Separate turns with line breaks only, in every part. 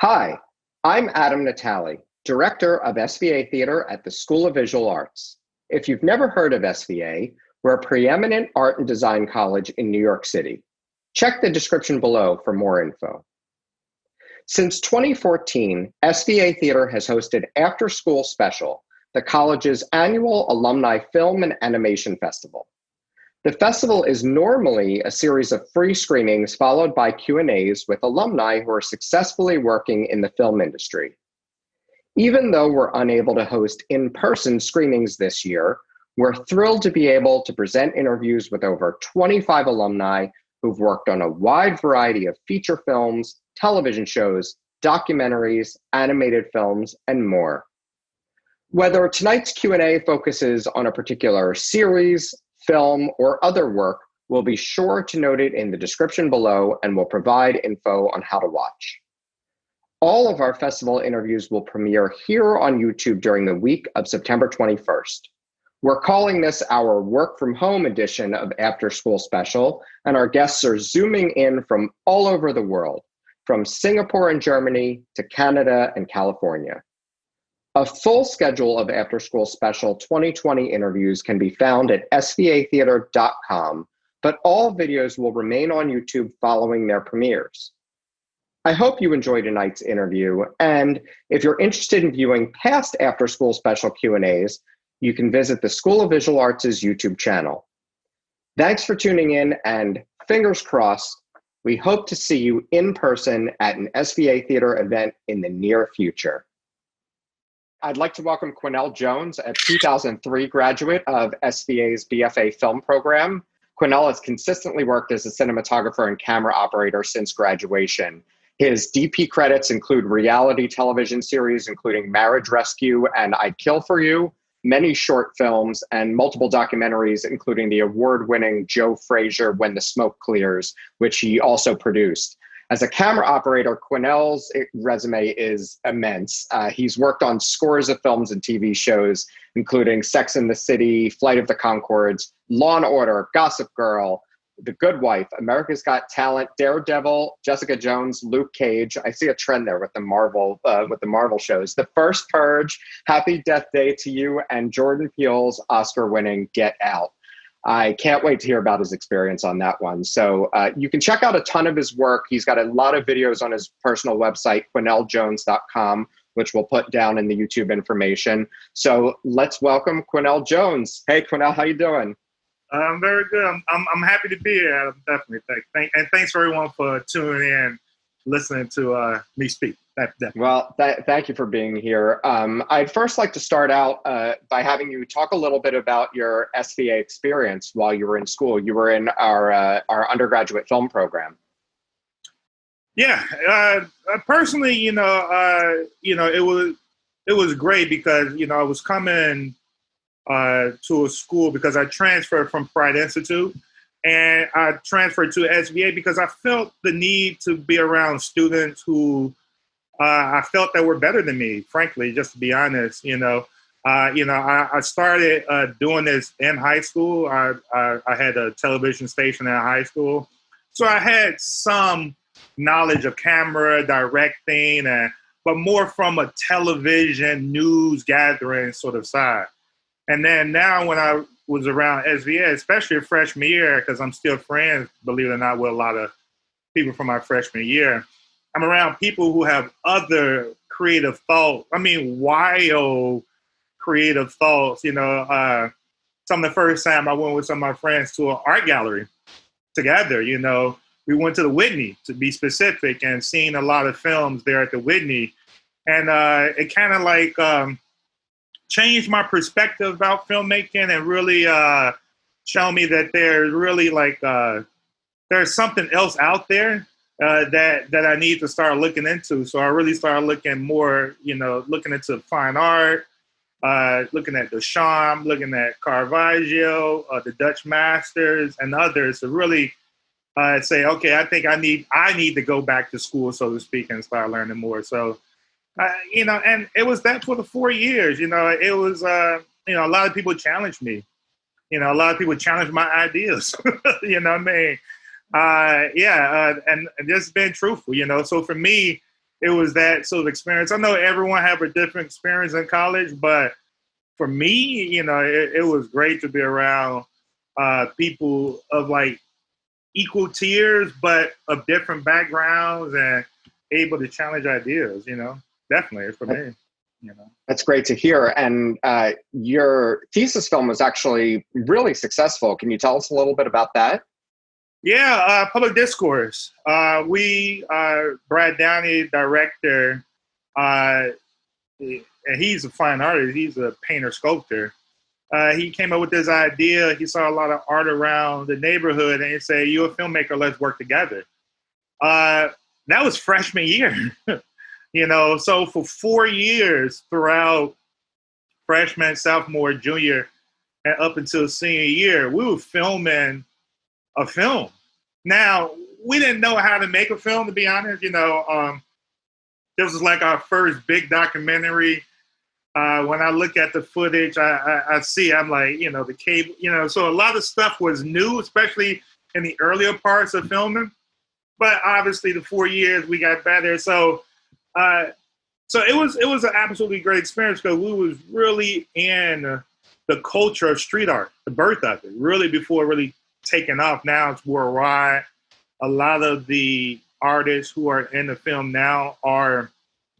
Hi, I'm Adam Natali, Director of SVA Theater at the School of Visual Arts. If you've never heard of SVA, we're a preeminent art and design college in New York City. Check the description below for more info. Since 2014, SVA Theater has hosted After School Special, the college's annual alumni film and animation festival. The festival is normally a series of free screenings followed by Q&As with alumni who are successfully working in the film industry. Even though we're unable to host in-person screenings this year, we're thrilled to be able to present interviews with over 25 alumni who've worked on a wide variety of feature films, television shows, documentaries, animated films, and more. Whether tonight's Q&A focuses on a particular series, film, or other work, we'll be sure to note it in the description below and will provide info on how to watch. All of our festival interviews will premiere here on YouTube during the week of September 21st. We're calling this our work from home edition of After School Special, and our guests are zooming in from all over the world, from Singapore and Germany to Canada and California. A full schedule of After School Special 2020 interviews can be found at svatheater.com, but all videos will remain on YouTube following their premieres. I hope you enjoyed tonight's interview, and if you're interested in viewing past After School Special Q&As, you can visit the School of Visual Arts' YouTube channel. Thanks for tuning in, and fingers crossed, we hope to see you in person at an SVA Theater event in the near future. I'd like to welcome Quinnell Jones, a 2003 graduate of SVA's BFA film program. Quinnell has consistently worked as a cinematographer and camera operator since graduation. His DP credits include reality television series, including Marriage Rescue and I'd Kill for You, many short films, and multiple documentaries, including the award-winning Joe Frazier When the Smoke Clears, which he also produced. As a camera operator, Quinnell's resume is immense. He's worked on scores of films and TV shows, including Sex and the City, Flight of the Conchords, Law and Order, Gossip Girl, The Good Wife, America's Got Talent, Daredevil, Jessica Jones, Luke Cage. I see a trend there with the Marvel shows. The First Purge, Happy Death Day to You, and Jordan Peele's Oscar-winning Get Out. I can't wait to hear about his experience on that one. So you can check out a ton of his work. He's got a lot of videos on his personal website, QuinnellJones.com, which we'll put down in the YouTube information. So let's welcome Quinnell Jones. Hey, Quinnell, how you doing?
I'm very good. I'm happy to be here, Adam. Definitely. And thanks for everyone for tuning in, listening to me speak. Definitely.
Well, thank you for being here. I'd first like to start out by having you talk a little bit about your SVA experience while you were in school. You were in our undergraduate film program.
Yeah, personally, it was great because I was coming to a school because I transferred from Pratt Institute, and I transferred to SVA because I felt the need to be around students who I felt that were better than me, frankly, just to be honest. I started doing this in high school. I had a television station in high school, so I had some knowledge of camera, directing, but more from a television news gathering sort of side. And then now when I was around SVA, especially freshman year, because I'm still friends, believe it or not, with a lot of people from my freshman year, I'm around people who have other creative thoughts. I mean, wild creative thoughts. Some of the first time I went with some of my friends to an art gallery together, we went to the Whitney, to be specific, and seen a lot of films there at the Whitney. And it kind of changed my perspective about filmmaking and really show me that there's really there's something else out there that I need to start looking into. So I really started looking more, looking into fine art, looking at Duchamp, looking at Caravaggio, the Dutch masters, and others to really say, okay, I think I need to go back to school, so to speak, and start learning more. So, and it was that for the 4 years. It was, a lot of people challenged me. A lot of people challenged my ideas. You know what I mean? And just being truthful. So for me, it was that sort of experience. I know everyone have a different experience in college, but for me, it was great to be around people of like equal tiers, but of different backgrounds and able to challenge ideas. Definitely for me.
That's great to hear. And your thesis film was actually really successful. Can you tell us a little bit about that?
Yeah, public discourse. Brad Downey, director, and he's a fine artist. He's a painter sculptor. He came up with this idea. He saw a lot of art around the neighborhood, and he said, "You're a filmmaker. Let's work together." That was freshman year. So for 4 years throughout freshman, sophomore, junior, and up until senior year, we were filming a film. Now, we didn't know how to make a film, to be honest. This was like our first big documentary. When I look at the footage, I'm like, the cable, so a lot of stuff was new, especially in the earlier parts of filming. But obviously the 4 years we got better. So it was an absolutely great experience because we was really in the culture of street art, the birth of it, really before really taking off. Now it's worldwide. A lot of the artists who are in the film now are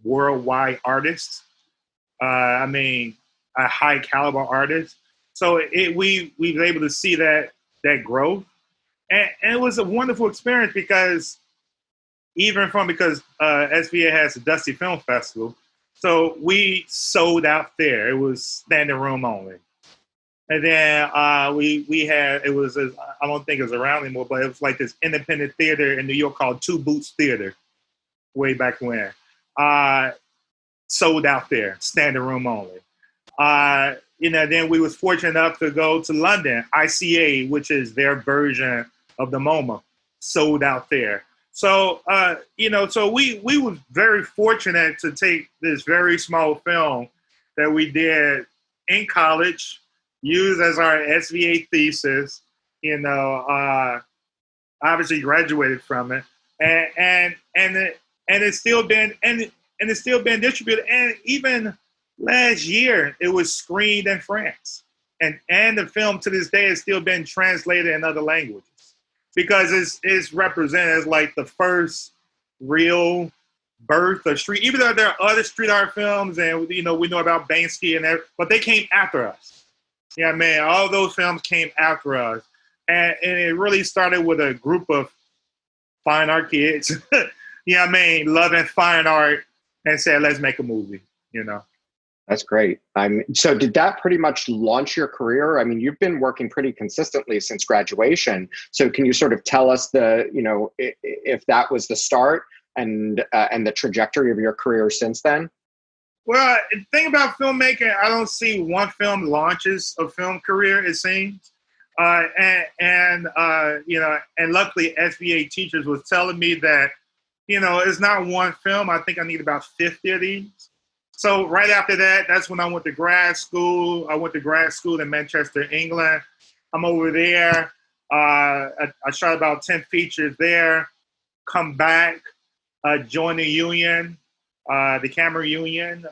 worldwide artists. A high caliber artist. So we were able to see that growth, and it was a wonderful experience because SVA has a Dusty Film Festival, so we sold out there. It was standing room only. And then we had, I don't think it was around anymore, but it was like this independent theater in New York called Two Boots Theater way back when. Sold out there, standing room only. Then we was fortunate enough to go to London, ICA, which is their version of the MoMA, sold out there. So, so we was very fortunate to take this very small film that we did in college, use as our SVA thesis, obviously graduated from it, and it's still been distributed. And even last year, it was screened in France, and the film to this day has still been translated in other languages because it's represented as like the first real birth of street. Even though there are other street art films, and we know about Banksy but they came after us. Yeah, man, all those films came after us. And it really started with a group of fine art kids, loving fine art, and said, let's make a movie,
That's great. So did that pretty much launch your career? I mean, you've been working pretty consistently since graduation. So can you sort of tell us if that was the start and the trajectory of your career since then?
Well, the thing about filmmaking, I don't see one film launches a film career, it seems. And luckily SVA teachers was telling me that, it's not one film. I think I need about 50 of these. So right after that, that's when I went to grad school. I went to grad school in Manchester, England. I'm over there. I shot about 10 features there, come back, join the union, the camera union,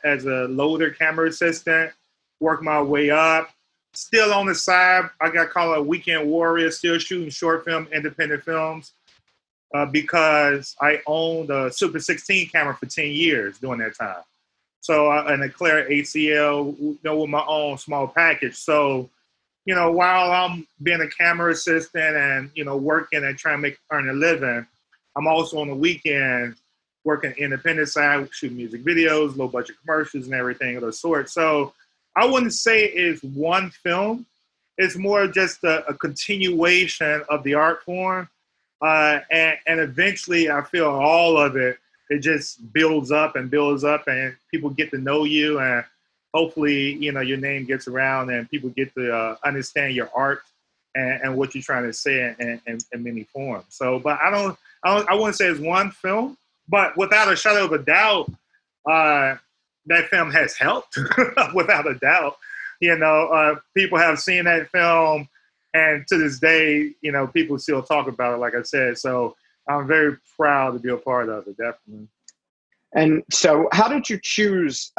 as a loader camera assistant, work my way up. Still on the side, I got called a weekend warrior, still shooting short film, independent films, because I owned a Super 16 camera for 10 years during that time. So, an Eclair ACL, with my own small package. So, while I'm being a camera assistant and, working and trying to earn a living, I'm also on the weekend working independent side, shooting music videos, low budget commercials and everything of the sort. So I wouldn't say it's one film. It's more just a continuation of the art form. And eventually I feel all of it just builds up and people get to know you, and hopefully, your name gets around and people get to understand your art and what you're trying to say in many forms. So, but I wouldn't say it's one film, but without a shadow of a doubt, that film has helped without a doubt. People have seen that film, and to this day, people still talk about it, like I said. So I'm very proud to be a part of it, definitely.
And so, how did you choose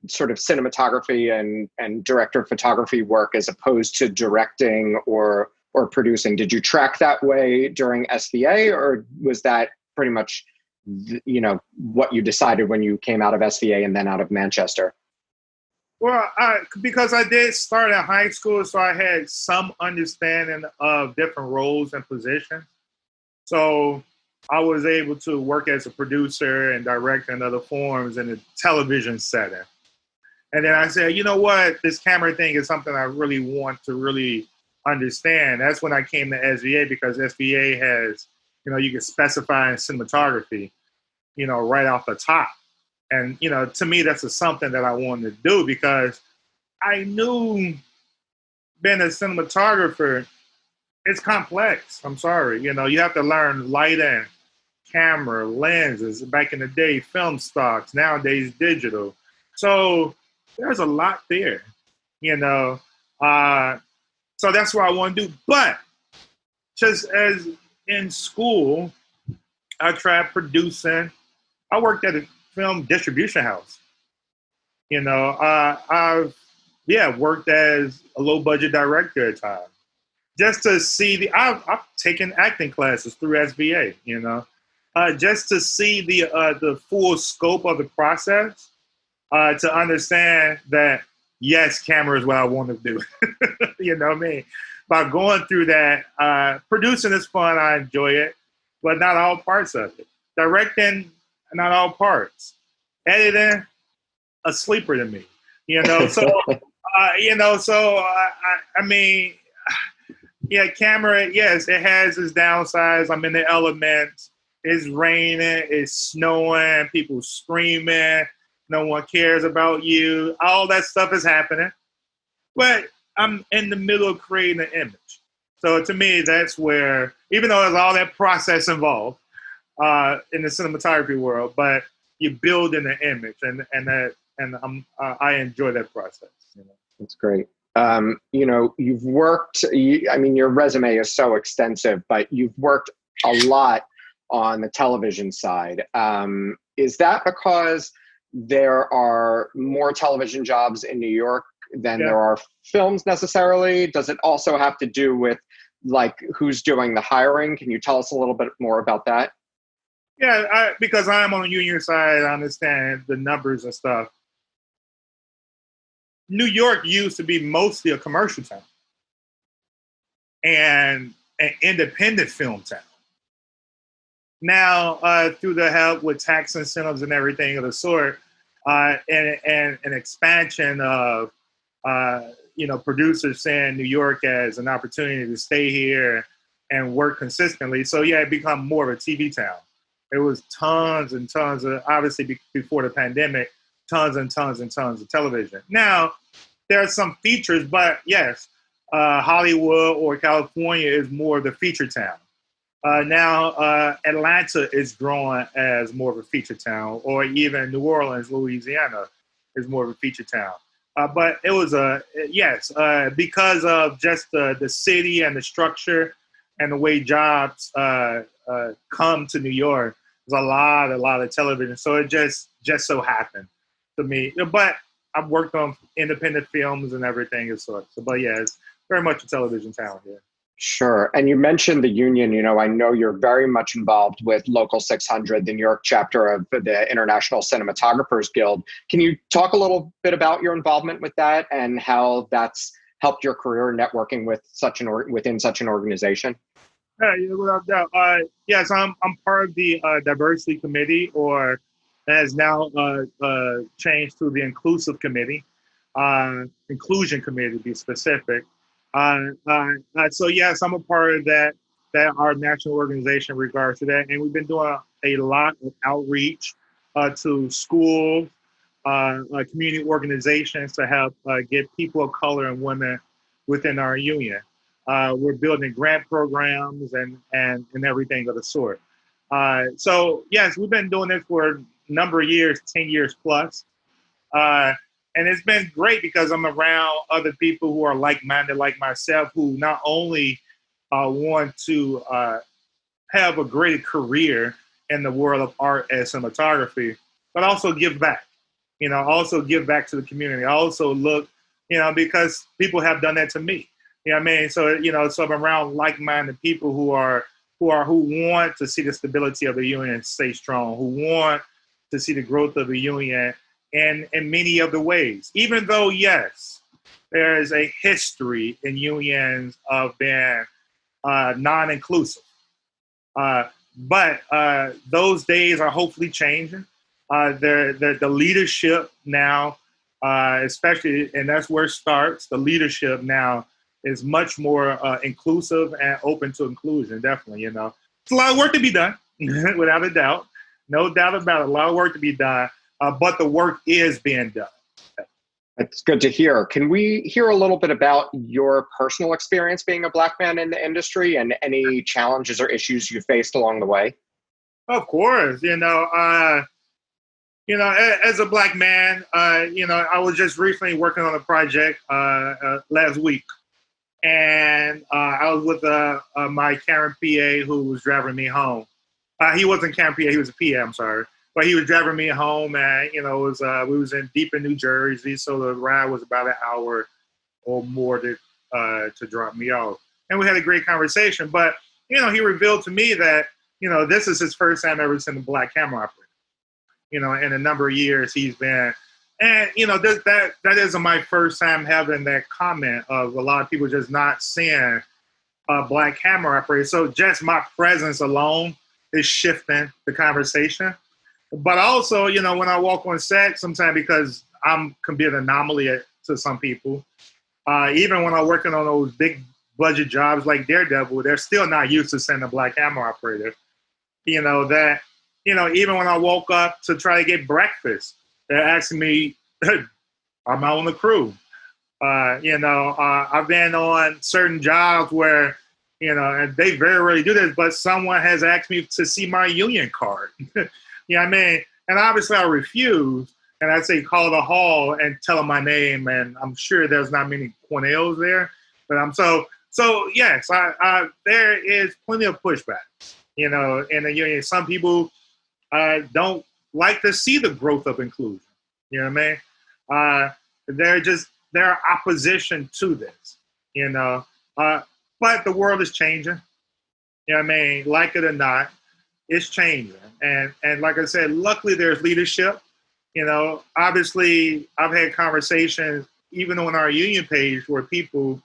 sort of cinematography and director of photography work as opposed to directing or producing? Did you track that way during SVA, or was that pretty much, what you decided when you came out of SVA and then out of Manchester?
Well, because I did start in high school, so I had some understanding of different roles and positions. So I was able to work as a producer and direct in other forms in a television setting. And then I said, you know what, this camera thing is something I really want to really understand. That's when I came to SVA, because SVA has, you can specify in cinematography, right off the top. And, to me, that's something that I wanted to do, because I knew being a cinematographer, it's complex. I'm sorry. You have to learn lighting, camera, lenses. Back in the day, film stocks. Nowadays, digital. So there's a lot there, So that's what I want to do. But just as in school, I tried producing. I worked at a film distribution house. I've worked as a low budget director at times, just to see I've taken acting classes through SVA. Just to see the full scope of the process, to understand that yes, camera is what I want to do. You know what I mean? By going through that, producing is fun. I enjoy it, but not all parts of it. Directing, not all parts. Editing, a sleeper to me. So I mean, yeah, camera. Yes, it has its downsides. I'm in the elements. It's raining. It's snowing. People screaming. No one cares about you. All that stuff is happening. But I'm in the middle of creating an image. So to me, that's where, even though there's all that process involved in the cinematography world, but you build in an image, I enjoy that process.
That's great. You've worked. Your resume is so extensive, but you've worked a lot on the television side. Is that because there are more television jobs in New York than there are films necessarily? Does it also have to do with who's doing the hiring? Can you tell us a little bit more about that?
Yeah, because I'm on the union side, I understand the numbers and stuff. New York used to be mostly a commercial town and an independent film town. Now, through the help with tax incentives and everything of the sort, and an expansion of producers seeing New York as an opportunity to stay here and work consistently. So yeah, it become more of a TV town. It was tons and tons of, obviously before the pandemic, tons and tons and tons of television. Now, there are some features, but yes, Hollywood or California is more of the feature town. Now, Atlanta is growing as more of a feature town, or even New Orleans, Louisiana is more of a feature town. But it was because of just the city and the structure and the way jobs come to New York, there's a lot of television. So it just so happened to me. But I've worked on independent films and everything as such. But yeah, it's very much a television town here.
Sure. And you mentioned the union. I know you're very much involved with Local 600, the New York chapter of the International Cinematographers Guild. Can you talk a little bit about your involvement with that and how that's helped your career networking with within such an organization?
Yeah, without doubt. Yes, I'm part of the diversity committee, or has now changed to the inclusion committee to be specific. So yes, I'm a part of that our national organization in regards to that, and we've been doing a lot of outreach to schools, community organizations to help get people of color and women within our union. We're building grant programs and everything of the sort. So yes, we've been doing this for a number of years, 10 years plus. And it's been great because I'm around other people who are like-minded like myself, who not only want to have a great career in the world of art and cinematography, but also give back. Also give back to the community. Also look, because people have done that to me. You know what I mean? So I'm around like-minded people who want to see the stability of the union stay strong, who want to see the growth of the union in many other ways. Even though, yes, there is a history in unions of being non-inclusive. But those days are hopefully changing. The leadership now, especially, and that's where it starts, the leadership now is much more inclusive and open to inclusion, definitely, It's a lot of work to be done, without a doubt. No doubt about it, a lot of work to be done, but the work is being done.
That's good to hear. Can we hear a little bit about your personal experience being a Black man in the industry and any challenges or issues you faced along the way?
Of course, as a Black man, I was just recently working on a project last week. And I was with my Karen PA who was driving me home. He wasn't Karen PA, he was a PA, I'm sorry. But he was driving me home, and we was deep in New Jersey, so the ride was about an hour or more to drop me off. And we had a great conversation. But he revealed to me that this is his first time ever seeing a Black camera operator. In a number of years he's been, and that isn't my first time having that comment of a lot of people just not seeing a Black camera operator. So just my presence alone is shifting the conversation. But also, when I walk on set, sometimes because can be an anomaly to some people, even when I'm working on those big budget jobs like Daredevil, they're still not used to seeing a Black camera operator. Even when I woke up to try to get breakfast, they're asking me, am I on the crew? I've been on certain jobs where, and they very rarely do this, but someone has asked me to see my union card. You know what I mean? And obviously I refuse. And I say, call the hall and tell them my name. And I'm sure there's not many Cornells there. But yes, there is plenty of pushback, in the union. Some people don't like to see the growth of inclusion. You know what I mean? They're opposition to this, but the world is changing. You know what I mean? Like it or not, it's changing. And like I said, luckily there's leadership. Obviously I've had conversations even on our union page where people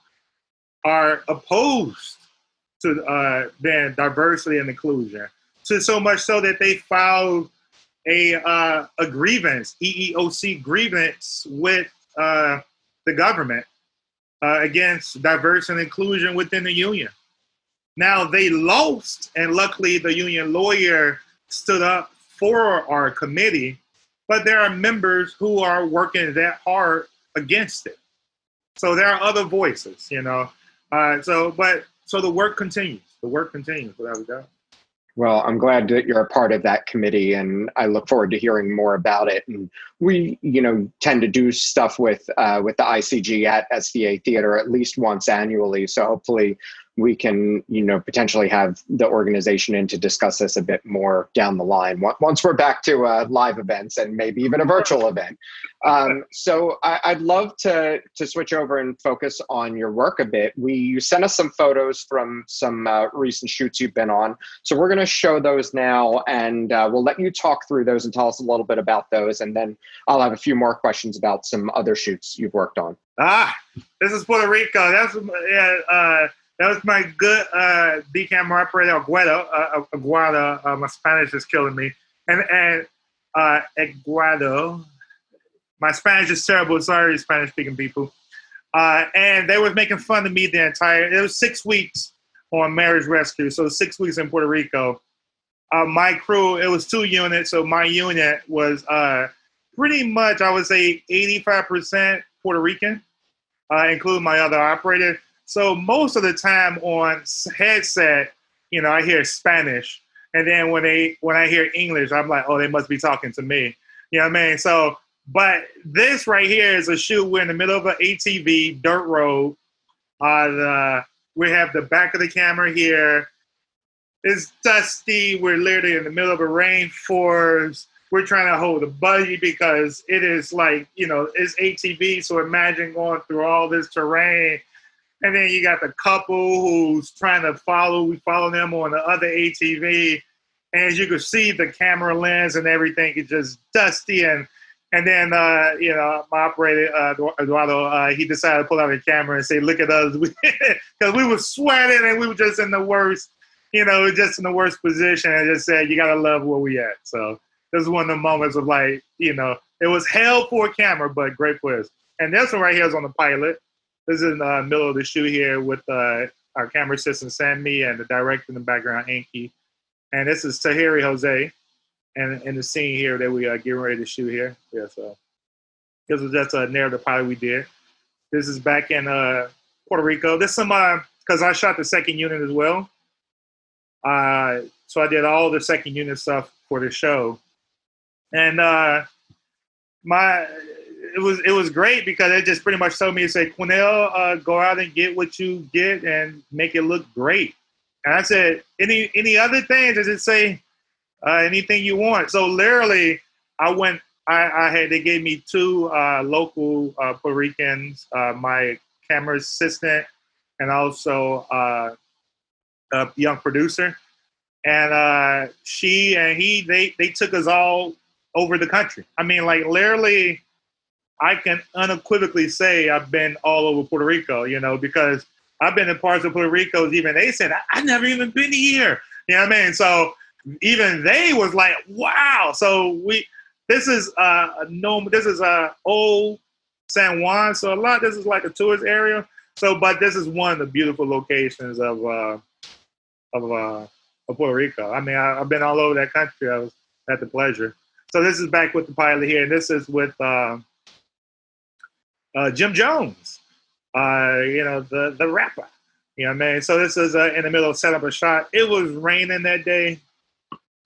are opposed to being diversity and inclusion. So much so that they filed a grievance, EEOC grievance with the government against diversity and inclusion within the union. Now they lost, and luckily the union lawyer stood up for our committee, but there are members who are working that hard against it. So there are other voices, So the work continues. The work continues without a doubt.
Well, I'm glad that you're a part of that committee, and I look forward to hearing more about it. And we, tend to do stuff with the ICG at SVA Theater at least once annually. So hopefully we can, potentially have the organization in to discuss this a bit more down the line once we're back to live events and maybe even a virtual event. So I'd love to switch over and focus on your work a bit. You sent us some photos from some recent shoots you've been on. So we're going to show those now, and we'll let you talk through those and tell us a little bit about those. And then I'll have a few more questions about some other shoots you've worked on.
This is Puerto Rico. That was my good D camera operator, Aguado. My Spanish is killing me. And Aguado. My Spanish is terrible. Sorry, Spanish-speaking people. And they were making fun of me it was 6 weeks on Marriage Rescue, so 6 weeks in Puerto Rico. My crew, it was 2 units, so my unit was pretty much, I would say, 85% Puerto Rican, including my other operator. So most of the time on headset, I hear Spanish. And then when I hear English, I'm like, oh, they must be talking to me. You know what I mean? So, but this right here is a shoot. We're in the middle of an ATV, dirt road. We have the back of the camera here. It's dusty. We're literally in the middle of a rainforest. we're trying to hold a budget because it is like, it's ATV. So imagine going through all this terrain. And then you got the couple who's trying to we follow them on the other ATV. And as you can see, the camera lens and everything is just dusty. And then, my operator, Eduardo, he decided to pull out the camera and say, look at us. Because we were sweating and we were just in the worst, just in the worst position. And just said, you got to love where we at. So this is one of the moments of like, it was hell for a camera, but great for us. And this one right here is on the pilot. This is in the middle of the shoot here with our camera assistant, Sammy, and the director in the background, Anki. And this is Tahiri Jose. And in the scene here that we are getting ready to shoot here. Yeah, so this was just a narrative pilot we did. This is back in Puerto Rico. This is some, because I shot the second unit as well. So I did all the second unit stuff for the show. And it was great because it just pretty much told me to say, Quinnell, go out and get what you get and make it look great. And I said, any other things? Does it say anything you want? So literally, they gave me two local Puerto Ricans, my camera assistant, and also a young producer. And she and he, they took us all over the country. I mean, like literally, I can unequivocally say I've been all over Puerto Rico, because I've been in parts of Puerto Rico. Even they said, I've never even been here. You know what I mean? So even they was like, wow. So this is old San Juan. So this is like a tourist area. So, but this is one of the beautiful locations of Puerto Rico. I mean, I've been all over that country. I was had the pleasure. So this is back with the pilot here, and this is with Jim Jones, the rapper. You know what I mean? So this is in the middle of set up a shot. It was raining that day.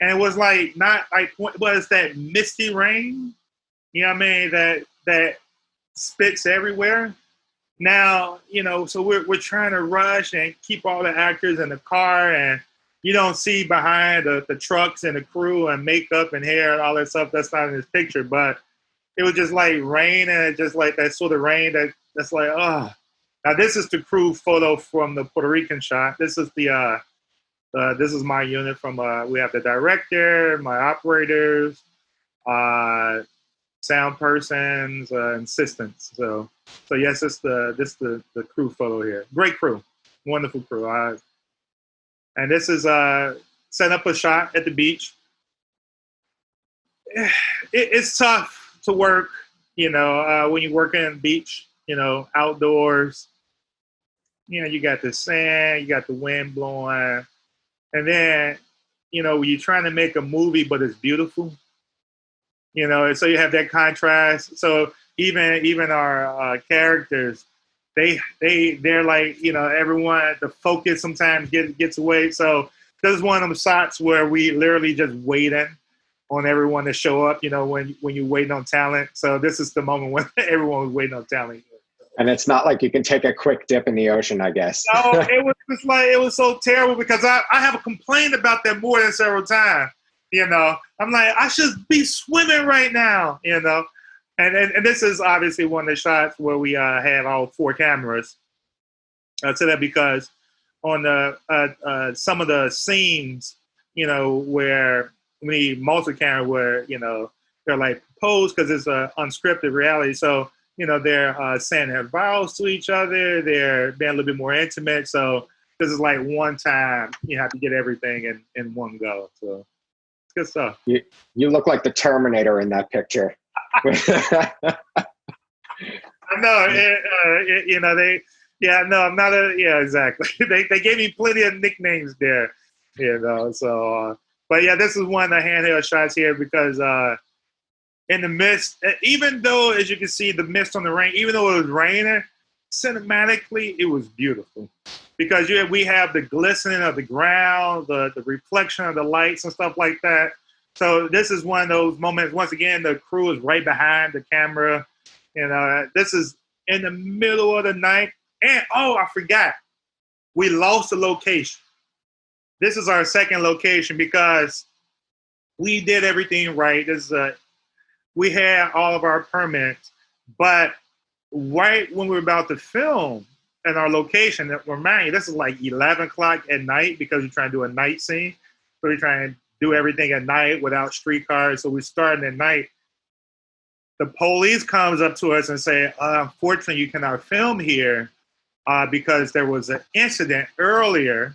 And it was like, not like, was that misty rain? You know what I mean? That spits everywhere. Now, so we're trying to rush and keep all the actors in the car, and you don't see behind the trucks and the crew and makeup and hair and all that stuff. That's not in this picture, but it was just like rain, and it just like that sort of rain that's like, oh. Now this is the crew photo from the Puerto Rican shot. This is this is my unit from, we have the director, my operators, sound persons, assistants. So yes, this the crew photo here. Great crew, wonderful crew. And this is set up a shot at the beach. It's tough to work, when you work in the beach, outdoors. You got the sand, you got the wind blowing. And then, when you're trying to make a movie, but it's beautiful, and so you have that contrast. So even our characters, they're like, everyone, the focus sometimes gets away. So this is one of them shots where we literally just waiting on everyone to show up, when you're waiting on talent. So this is the moment when everyone was waiting on talent.
And it's not like you can take a quick dip in the ocean, I guess.
No, it was just like, it was so terrible because I have a complaint about that more than several times. I'm like, I should be swimming right now, And this is obviously one of the shots where we had all four cameras. I say that because on the some of the scenes, where we need multi-camera, where they're like posed because it's an unscripted reality. So they're saying their vows to each other. They're being a little bit more intimate. So this is like one time you have to get everything in one go. So it's good stuff.
You look like the Terminator in that picture.
I know. I'm not exactly. They gave me plenty of nicknames there, So, but yeah, this is one of the handheld shots here because in the mist, even though, as you can see, the mist on the rain, even though it was raining, cinematically, it was beautiful. Because we have the glistening of the ground, the reflection of the lights and stuff like that. So this is one of those moments, once again, the crew is right behind the camera. This is in the middle of the night. And, I forgot, we lost the location. This is our second location because we did everything right. We had all of our permits, but right when we were about to film in our location, that remind you, this is like 11 o'clock at night because we're trying to do a night scene. So we're trying to do everything at night without streetcars. So we're starting at night. The police comes up to us and say, unfortunately, you cannot film here because there was an incident earlier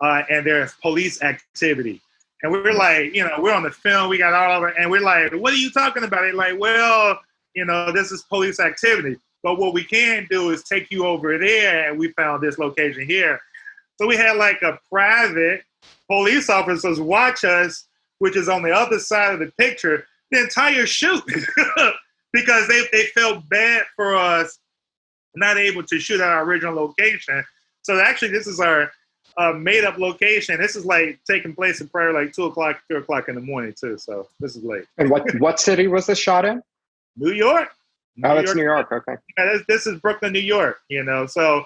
and there's police activity. And we're like, we're on the film, we got all of it, and we're like, what are you talking about? They're like, well, this is police activity. But what we can do is take you over there, and we found this location here. So we had like a private police officers watch us, which is on the other side of the picture, the entire shoot, because they felt bad for us not able to shoot at our original location. So actually, this is our made-up location. This is like taking place at probably like 2 o'clock, 3 o'clock in the morning too. So this is late.
And what city was this shot in?
New York.
It's New York. Okay.
Yeah, this is Brooklyn, New York. So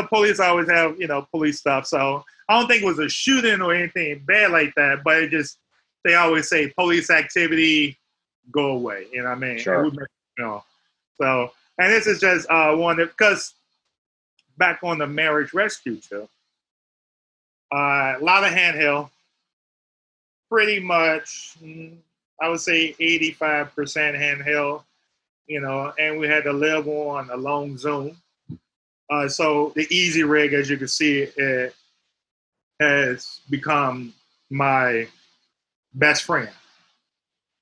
police always have police stuff. So I don't think it was a shooting or anything bad like that. But it just they always say police activity, go away. You know what I mean?
Sure.
So and this is just one that, because back on the marriage rescue too. A lot of handheld, pretty much, I would say 85% handheld, and we had to live on a long Zoom. So the Easy Rig, as you can see, it has become my best friend.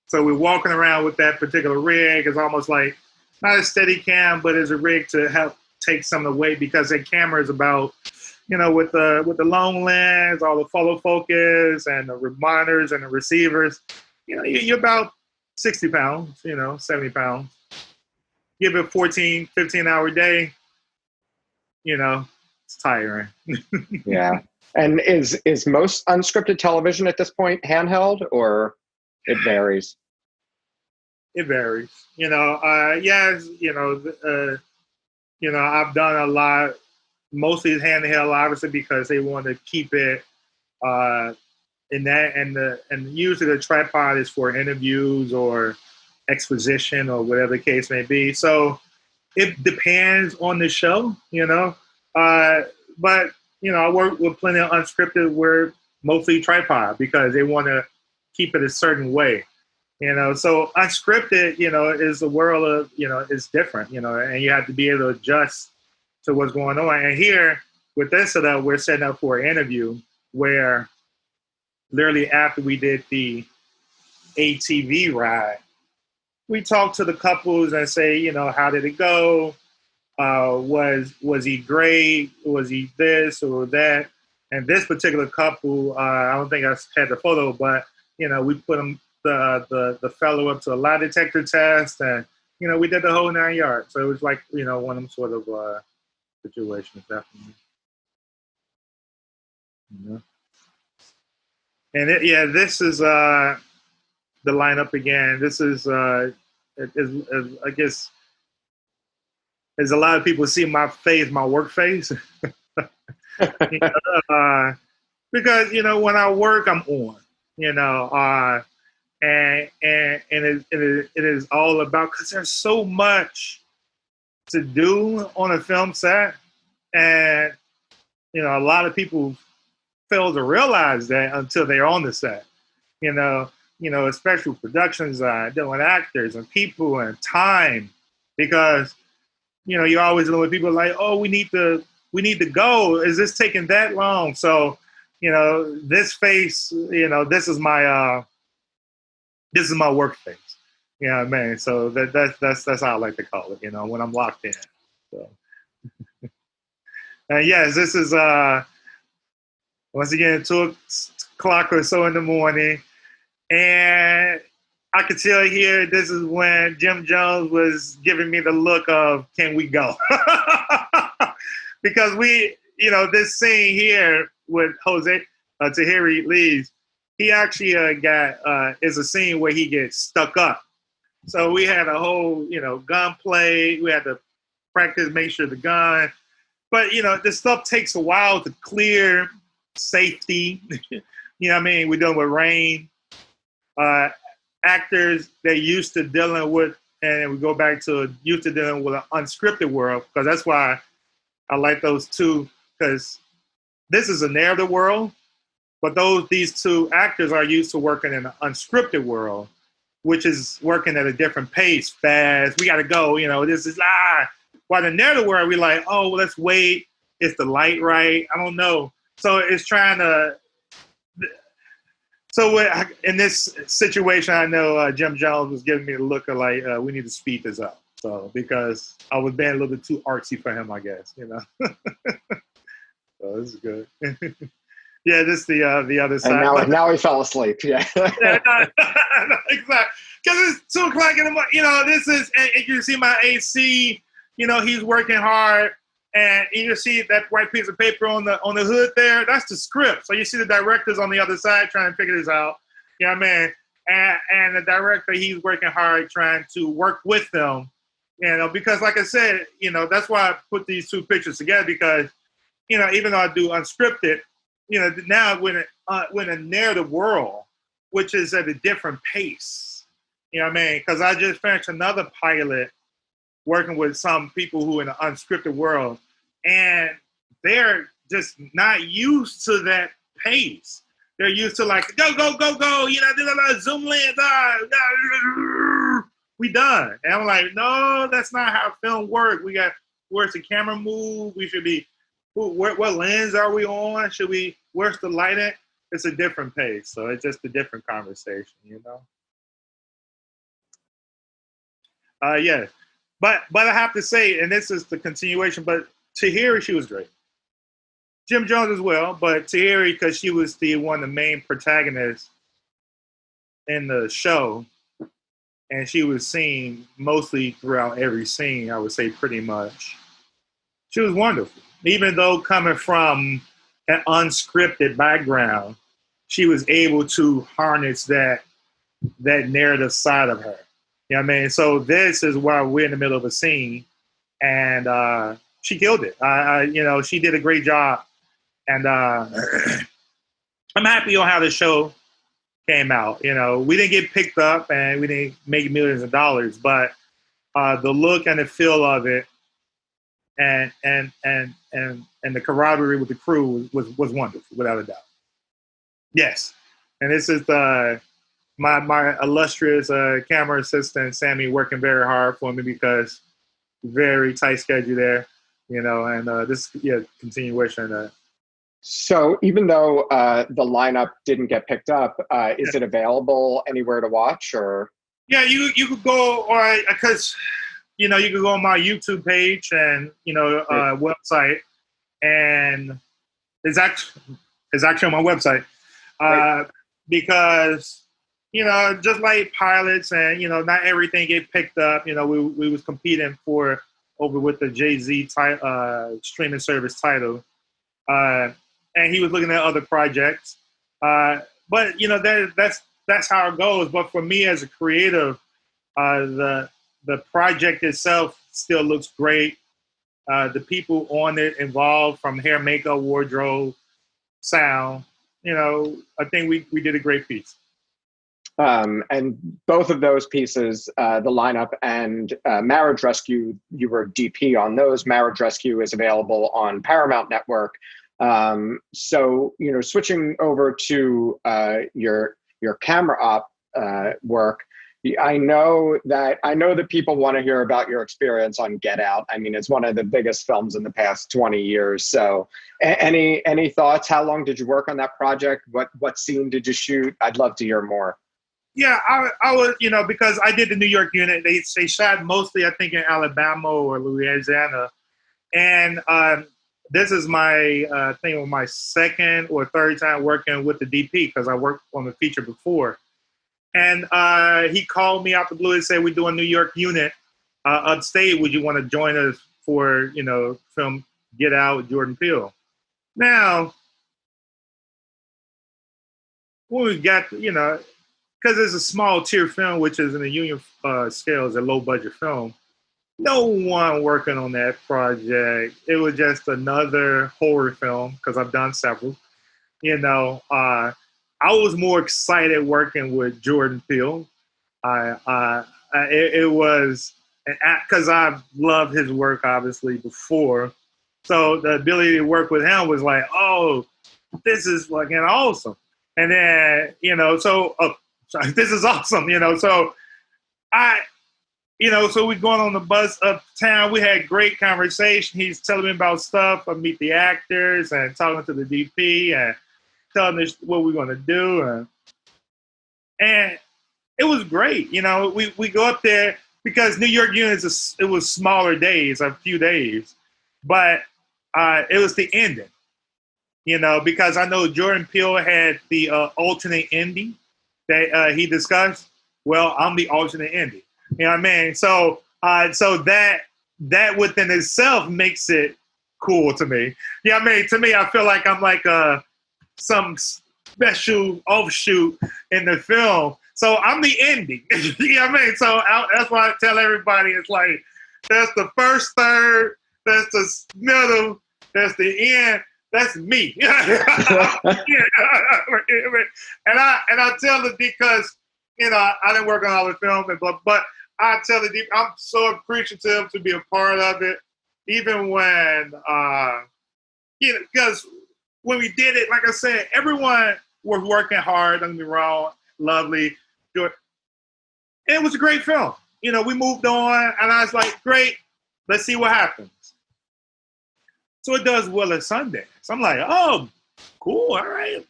So we're walking around with that particular rig. It's almost like not a steady cam, but it's a rig to help take some of the weight, because that camera is about, with the long lens, all the follow focus and the monitors and the receivers, you're about 60 pounds, 70 pounds. Give it a 14, 15-hour day, it's tiring.
Yeah. And is most unscripted television at this point handheld, or it varies?
It varies. Yes, I've done a lot. Mostly it's handheld, obviously, because they want to keep it in that, and usually the tripod is for interviews or exposition or whatever the case may be. So it depends on the show, but I work with plenty of unscripted where mostly tripod because they want to keep it a certain way. So unscripted, is the world of, it's different, and you have to be able to adjust to what's going on. And here with this setup, we're setting up for an interview where literally after we did the ATV ride, we talk to the couples and say, how did it go? Was he great? Was he this or that? And this particular couple, I don't think I had the photo, but we put them the fellow up to a lie detector test, and we did the whole 9 yards. So it was like one of them sort of situations, definitely. And this is the lineup again. This is I guess, as a lot of people see my face, my work face, because when I work, I'm on, and it is all about, because there's so much to do on a film set, and a lot of people fail to realize that until they're on the set. Especially production design, dealing with actors and people and time, because you're always dealing with people like, oh, we need to go. Is this taking that long? So this face, this is my work face. You know what I mean? So that's how I like to call it. When I'm locked in. So and yes, this is once again 2 o'clock or so in the morning. And I could tell here, this is when Jim Jones was giving me the look of, can we go? Because this scene here with Jose Tahiri Lees, he actually is a scene where he gets stuck up. So we had a whole, gunplay. We had to practice, make sure the gun. But, this stuff takes a while to clear, safety. You know what I mean? We're dealing with rain. uh, actors that used to dealing with, and we go back to used to dealing with an unscripted world, because that's why I like those two, because this is a narrative world, but these two actors are used to working in an unscripted world, which is working at a different pace, fast. We got to go. This is While the narrative world, we like, oh, well, let's wait. Is the light right? I don't know. So it's trying to. So in this situation, I know Jim Jones was giving me a look of like, we need to speed this up. So because I was being a little bit too artsy for him, I guess. So this is good. Yeah, this is the other side.
And now he fell asleep. Yeah.
Yeah, no, exactly. Because it's 2:00 in the morning. This is, and you see my AC. He's working hard, and you see that white piece of paper on the hood there. That's the script. So you see the directors on the other side trying to figure this out. You know what I mean? And the director, he's working hard trying to work with them. Because like I said, that's why I put these two pictures together, because even though I do unscripted, now we're in a narrative world, which is at a different pace. You know what I mean? Because I just finished another pilot working with some people who in an unscripted world, and they're just not used to that pace. They're used to like, go, go, go, go, zoom lens, we done. And I'm like, no, that's not how film works. Where's the camera move? We should be, what lens are we on? Where's the light at? It's a different pace. So it's just a different conversation, Yeah. But I have to say, and this is the continuation, but Tahiri, she was great. Jim Jones as well, but Tahiri, because she was one of the main protagonists in the show, and she was seen mostly throughout every scene, I would say pretty much. She was wonderful. Even though coming from an unscripted background, she was able to harness that narrative side of her. You know what I mean? So this is why we're in the middle of a scene, and she killed it. She did a great job, and I'm happy on how the show came out. We didn't get picked up, and we didn't make millions of dollars, but the look and the feel of it, and the camaraderie with the crew was wonderful, without a doubt. Yes, and this is my illustrious camera assistant, Sammy, working very hard for me, because very tight schedule there, and this continuation of that.
So even though the lineup didn't get picked up, is it available anywhere to watch, or?
Yeah, you could go, or because you could go on my YouTube page and website, and it's actually on my website, because just like pilots, and not everything get picked up. We was competing over with the Jay-Z streaming service title, and he was looking at other projects. But that's how it goes. But for me as a creative, the project itself still looks great. The people on it involved, from hair, makeup, wardrobe, sound, I think we did a great piece.
And both of those pieces, the lineup and Marriage Rescue, you were DP on those. Marriage Rescue is available on Paramount Network. So, switching over to your camera op work, I know that people want to hear about your experience on Get Out. I mean, it's one of the biggest films in the past 20 years. So any thoughts? How long did you work on that project? What scene did you shoot? I'd love to hear more.
Yeah, I was, because I did the New York unit. They shot mostly, I think, in Alabama or Louisiana. And this is my my second or third time working with the DP, because I worked on the feature before. And he called me out the blue and said, we're doing New York unit upstate. Would you want to join us for, film Get Out with Jordan Peele? Now, when we got, because it's a small tier film, which is in the union scale, is a low budget film. No one working on that project. It was just another horror film, because I've done several. I was more excited working with Jordan Peele. It was because I've loved his work obviously before, so the ability to work with him was like, oh, this is fucking awesome. And then sorry, this is awesome. So I, so we going on the bus uptown. We had great conversation. He's telling me about stuff. I meet the actors and talking to the DP and telling us what we're going to do. And it was great. We go up there because New York units, it was smaller days, a few days. But it was the ending, because I know Jordan Peele had the alternate ending that he discussed. Well, I'm the alternate ending. You know what I mean? So that within itself makes it cool to me. You know what I mean? To me, I feel like I'm like some special offshoot in the film. So I'm the ending. You know what I mean? So that's why I tell everybody, it's like, that's the first third, that's the middle, that's the end, that's me. And I tell it because, I didn't work on all the film, but I tell it, I'm so appreciative to be a part of it, even when, because when we did it, like I said, everyone was working hard, don't get me wrong, lovely. It was a great film. We moved on, and I was like, great, let's see what happens. So it does well at Sundance. I'm like, oh, cool, all right,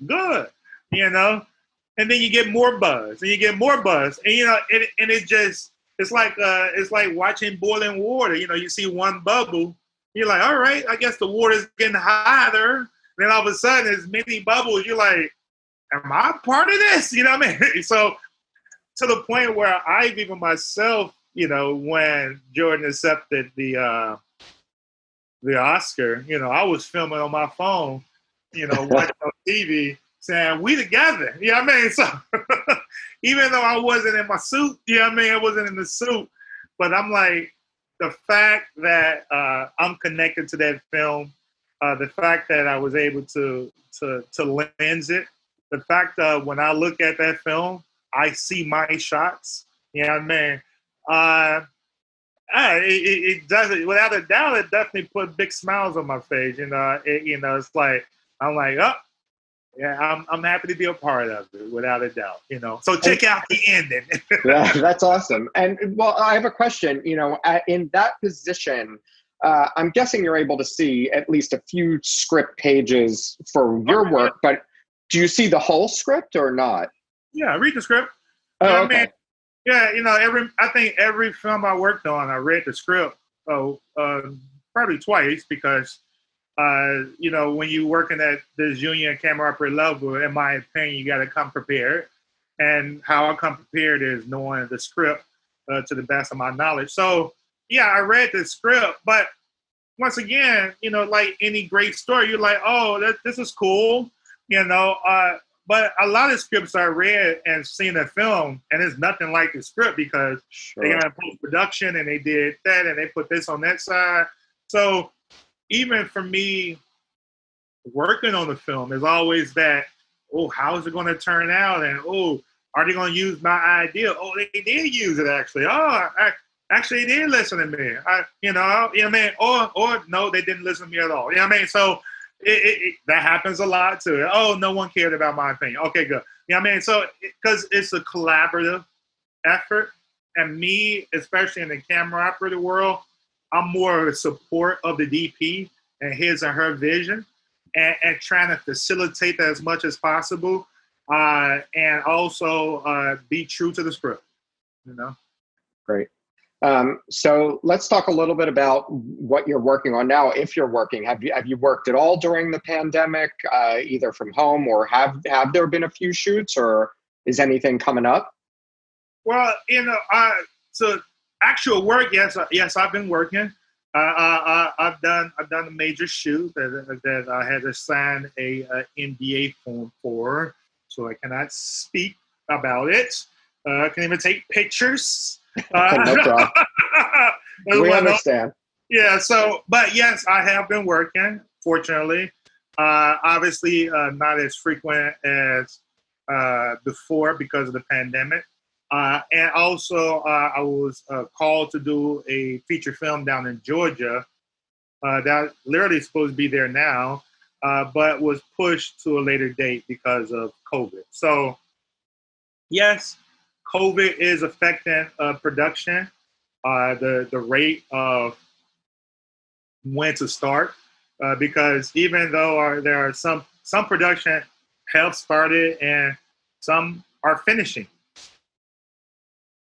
good, And then you get more buzz, and and it's like watching boiling water. You see one bubble, you're like, all right, I guess the water's getting hotter. Then all of a sudden, there's many bubbles. You're like, am I part of this? You know what I mean? So to the point where I've even myself, when Jordan accepted the Oscar, I was filming on my phone, watching on TV, saying, we together. You know what I mean? So even though I wasn't in my suit, you know what I mean? I wasn't in the suit, but I'm like, the fact that I'm connected to that film, the fact that I was able to lens it, the fact that when I look at that film, I see my shots. You know what I mean? It does, without a doubt, it definitely put big smiles on my face. It's like, I'm like, oh, yeah, I'm happy to be a part of it, without a doubt. So check out the ending.
Yeah, that's awesome. And well, I have a question. In that position, I'm guessing you're able to see at least a few script pages for your work, but do you see the whole script or not?
Yeah, read the script.
Oh, okay.
Yeah, I think every film I worked on, I read the script. Probably twice because, when you working at this junior camera operator level, in my opinion, you got to come prepared. And how I come prepared is knowing the script to the best of my knowledge. So, yeah, I read the script, but once again, like any great story, you're like, oh, this is cool, But a lot of scripts I read and seen a film, and it's nothing like the script because they got a post-production and they did that and they put this on that side. So even for me, working on the film is always that, oh, how is it going to turn out? And, oh, are they going to use my idea? Oh, they did use it, actually. Oh, actually, they did listen to me. You know what I mean? Or no, they didn't listen to me at all. You know what I mean? So that happens a lot too. Oh, no one cared about my opinion. Okay, good. You know what I mean? So, because it's a collaborative effort, and me, especially in the camera operator world, I'm more of a support of the DP and his or her vision, and trying to facilitate that as much as possible, and also be true to the script.
Great. So let's talk a little bit about what you're working on now. If you're working, have you worked at all during the pandemic, either from home, or have there been a few shoots, or is anything coming up?
Well, so actual work, yes, I've been working. I've done a major shoot that I had to sign a NDA form for, so I cannot speak about it. I can even take pictures.
No problem. We understand.
Yeah. So, but yes, I have been working. Fortunately, Obviously, not as frequent as before because of the pandemic. And also, I was called to do a feature film down in Georgia that literally is supposed to be there now, but was pushed to a later date because of COVID. So, yes, COVID is affecting production, the rate of when to start, because even though there are some production have started and some are finishing,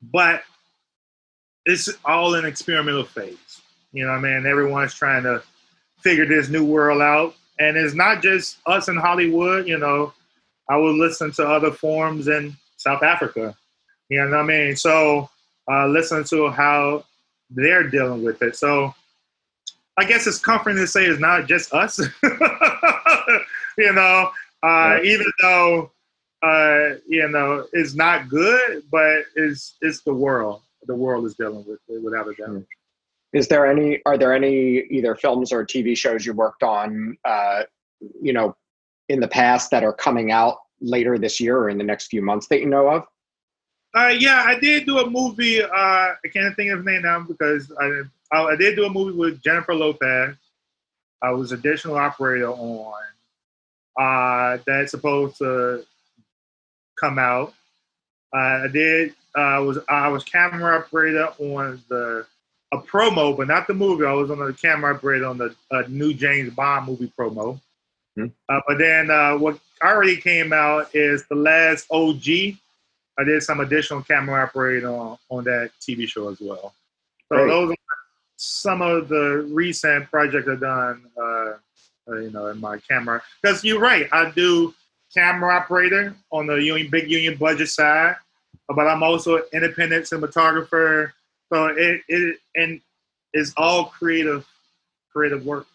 but it's all in experimental phase. You know what I mean? Everyone's trying to figure this new world out. And it's not just us in Hollywood. You know, I would listen to other forums in South Africa. You know what I mean? So listen to how they're dealing with it. So I guess it's comforting to say it's not just us. You know, even though, you know, it's not good, but it's the world. The world is dealing with it without a doubt.
Are there any either films or TV shows you worked on, you know, in the past that are coming out later this year or in the next few months that you know of?
Yeah, I did do a movie. I can't think of the name now because I did do a movie with Jennifer Lopez. I was additional operator on that's supposed to come out. I was camera operator on a promo, but not the movie. I was on the camera operator on the new James Bond movie promo. But then what already came out is The Last OG. I did some additional camera operating on that TV show as well. So
Great.
those are some of the recent projects I've done, you know, in my camera. Because you're right, I do camera operator on the big union budget side, but I'm also an independent cinematographer. So it's all creative work.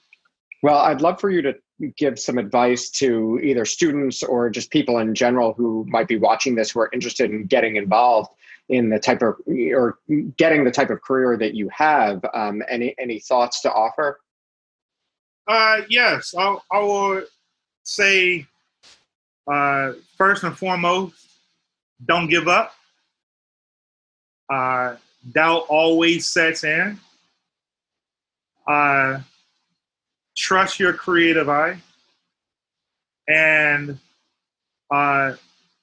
Well, I'd love for you to give some advice to either students or just people in general who might be watching this who are interested in getting involved in the type of or getting the type of career that you have. Any thoughts to offer?
Yes, I would say first and foremost, don't give up. Doubt always sets in. Trust your creative eye and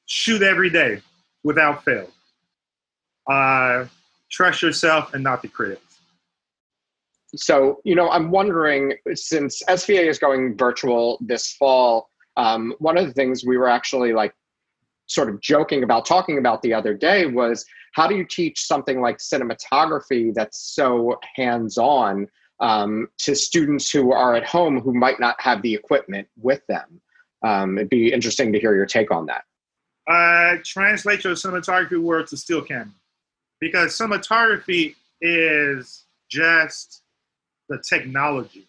shoot every day without fail. Trust yourself and not the critics.
So, you know, I'm wondering, since SVA is going virtual this fall, one of the things we were actually like sort of talking about the other day was how do you teach something like cinematography that's so hands-on to students who are at home who might not have the equipment with them? It'd be interesting to hear your take on that.
Translate your cinematography word to still camera, because cinematography is just the technology.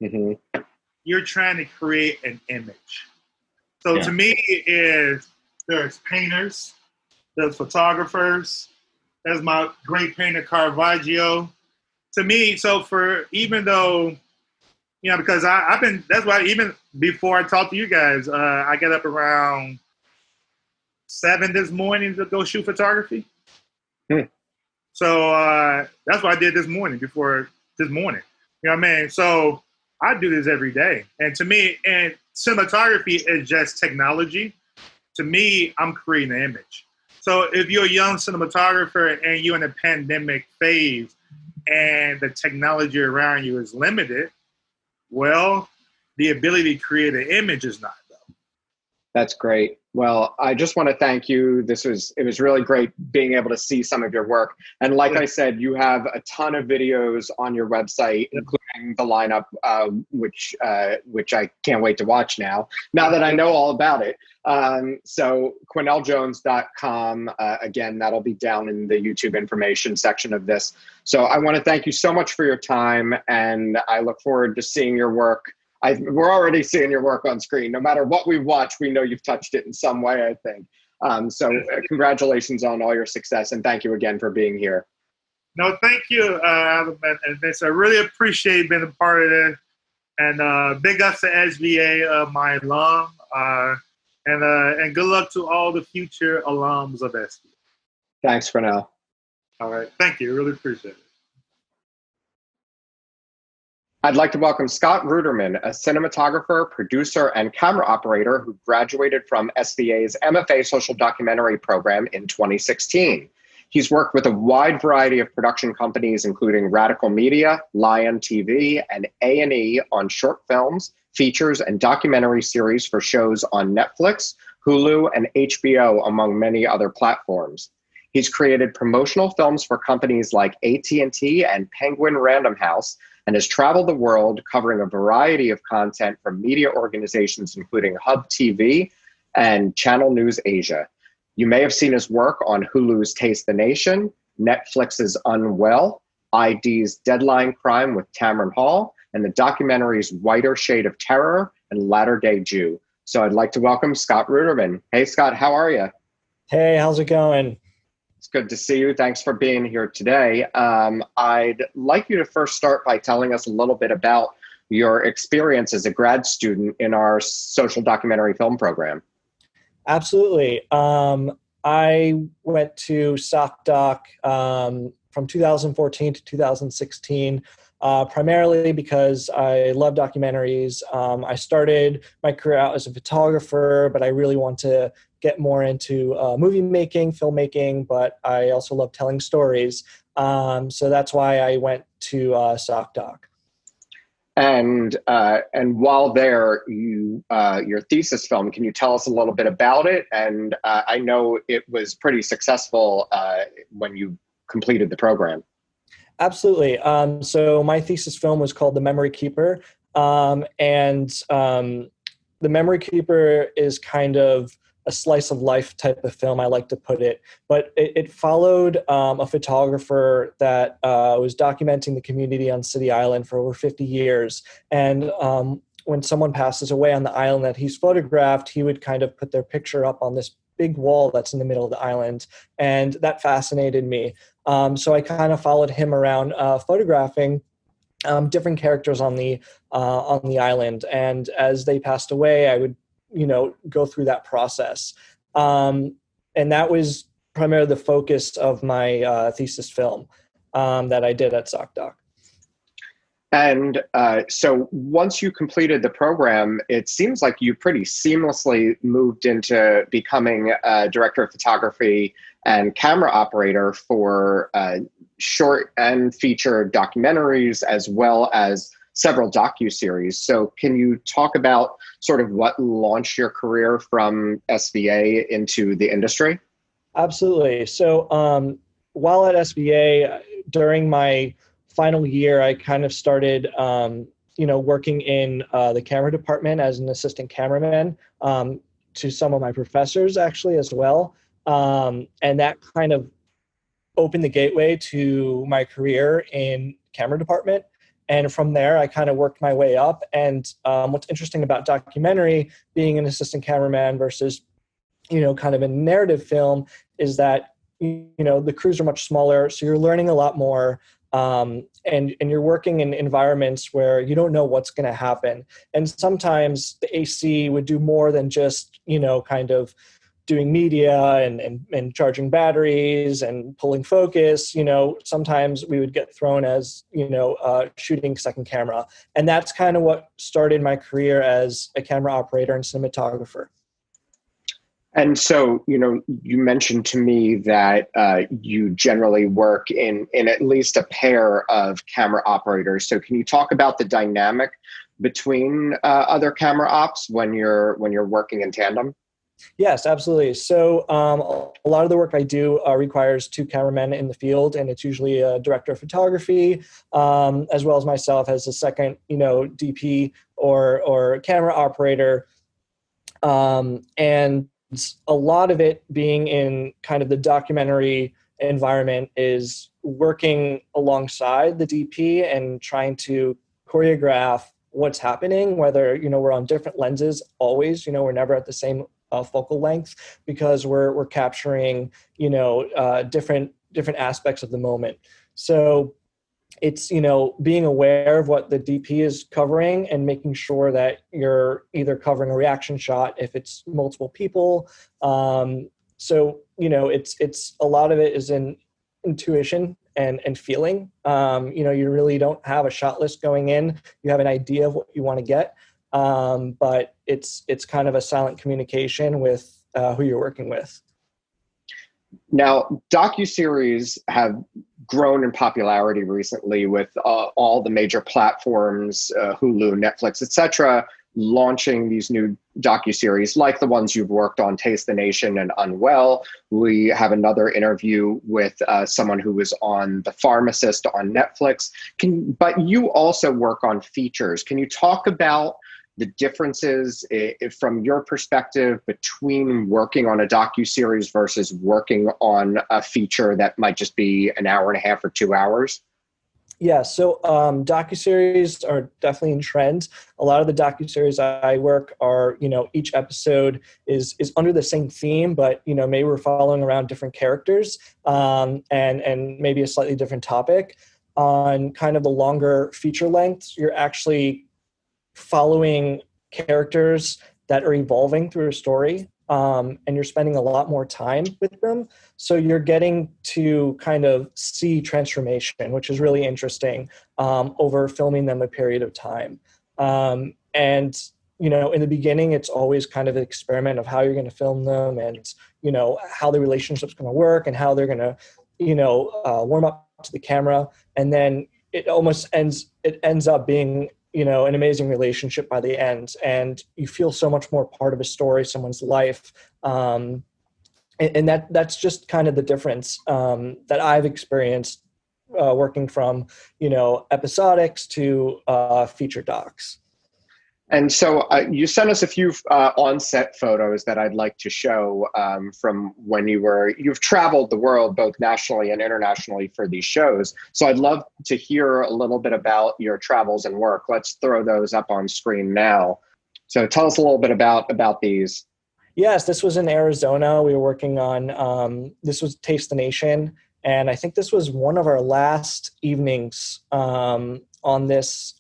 Mm-hmm.
You're trying to create an image. So to me, there's painters, there's photographers. There's my great painter Caravaggio. To me, so for even though, you know, because I've been, that's why even before I talked to you guys, I get up around 7 this morning to go shoot photography. So that's what I did this morning. You know what I mean? So I do this every day. And to me, and cinematography is just technology. To me, I'm creating an image. So if you're a young cinematographer and you're in a pandemic phase and the technology around you is limited, well, the ability to create an image is not, though.
That's great. Well, I just want to thank you. It was really great being able to see some of your work. And like I said, you have a ton of videos on your website, including the lineup, which I can't wait to watch now that I know all about it. So QuinnellJones.com, again, that'll be down in the YouTube information section of this. So I want to thank you so much for your time, and I look forward to seeing your work. We're already seeing your work on screen. No matter what we watch, we know you've touched it in some way, I think. So congratulations on all your success, and thank you again for being here.
No, thank you, Adam and Vince. I really appreciate being a part of this. And big ups to SVA, my alum, and good luck to all the future alums of SVA.
Thanks for now.
All right, thank you. Really appreciate it.
I'd like to welcome Scott Ruderman, a cinematographer, producer, and camera operator who graduated from SVA's MFA Social Documentary program in 2016. He's worked with a wide variety of production companies, including Radical Media, Lion TV, and A&E on short films, features, and documentary series for shows on Netflix, Hulu, and HBO, among many other platforms. He's created promotional films for companies like AT&T and Penguin Random House, and has traveled the world covering a variety of content from media organizations including Hub TV and Channel News Asia. You may have seen his work on Hulu's Taste the Nation, Netflix's Unwell, ID's Deadline Crime with Tamron Hall, and the documentaries Whiter Shade of Terror and Latter Day Jew. So I'd like to welcome Scott Ruderman. Hey, Scott, how are you?
Hey, how's it going?
It's good to see you. Thanks for being here today. I'd like you to first start by telling us a little bit about your experience as a grad student in our social documentary film program.
Absolutely. I went to SocDoc from 2014 to 2016, primarily because I love documentaries. I started my career out as a photographer, but I really want to get more into movie making, filmmaking, but I also love telling stories. So that's why I went to SocDoc.
And while there, your thesis film, can you tell us a little bit about it? And I know it was pretty successful when you completed the program.
Absolutely. So my thesis film was called The Memory Keeper. And The Memory Keeper is kind of a slice of life type of film, I like to put it. But it followed a photographer that was documenting the community on City Island for over 50 years. And when someone passes away on the island that he's photographed, he would kind of put their picture up on this big wall that's in the middle of the island. And that fascinated me. So I kind of followed him around photographing different characters on the island. And as they passed away, I would go through that process. And that was primarily the focus of my thesis film that I did at SocDoc.
And so once you completed the program, it seems like you pretty seamlessly moved into becoming a director of photography and camera operator for short and feature documentaries, as well as several docuseries. So can you talk about sort of what launched your career from SVA into the industry?
Absolutely. So while at SVA, during my final year, I kind of started, working in the camera department as an assistant cameraman to some of my professors actually as well. And that kind of opened the gateway to my career in camera department. And from there, I kind of worked my way up. And what's interesting about documentary, being an assistant cameraman versus, kind of a narrative film, is that, the crews are much smaller. So you're learning a lot more. And you're working in environments where you don't know what's going to happen. And sometimes the AC would do more than just, kind of doing media and charging batteries and pulling focus. Sometimes we would get thrown as, shooting second camera. And that's kind of what started my career as a camera operator and cinematographer.
And so, you mentioned to me that you generally work in at least a pair of camera operators. So can you talk about the dynamic between other camera ops when you're working in tandem?
Yes, absolutely. So a lot of the work I do requires two cameramen in the field, and it's usually a director of photography, as well as myself as a second, DP or camera operator. And a lot of it being in kind of the documentary environment is working alongside the DP and trying to choreograph what's happening, whether, we're on different lenses always, we're never at the same focal length because we're capturing, different aspects of the moment. So it's, being aware of what the DP is covering and making sure that you're either covering a reaction shot if it's multiple people. So, it's a lot of it is in intuition and feeling. You really don't have a shot list going in. You have an idea of what you want to get. But it's kind of a silent communication with who you're working with.
Now, docuseries have grown in popularity recently with all the major platforms, Hulu, Netflix, etc., launching these new docuseries like the ones you've worked on, Taste the Nation and Unwell. We have another interview with someone who was on The Pharmacist on Netflix. But you also work on features. Can you talk about the differences from your perspective between working on a docuseries versus working on a feature that might just be an hour and a half or 2 hours?
Yeah, so docuseries are definitely in trend. A lot of the docuseries I work are, each episode is under the same theme, but maybe we're following around different characters and maybe a slightly different topic. On kind of the longer feature lengths, you're actually following characters that are evolving through a story, and you're spending a lot more time with them. So you're getting to kind of see transformation, which is really interesting, over filming them a period of time. And in the beginning, it's always kind of an experiment of how you're going to film them and, how the relationship's going to work and how they're going to, warm up to the camera. And then it ends up being an amazing relationship by the end, and you feel so much more part of a story, someone's life. And that's just kind of the difference that I've experienced working from, episodics to feature docs.
And so you sent us a few on-set photos that I'd like to show from when you've traveled the world, both nationally and internationally for these shows. So I'd love to hear a little bit about your travels and work. Let's throw those up on screen now. So tell us a little bit about these.
Yes, this was in Arizona. We were working on, this was Taste the Nation. And I think this was one of our last evenings on this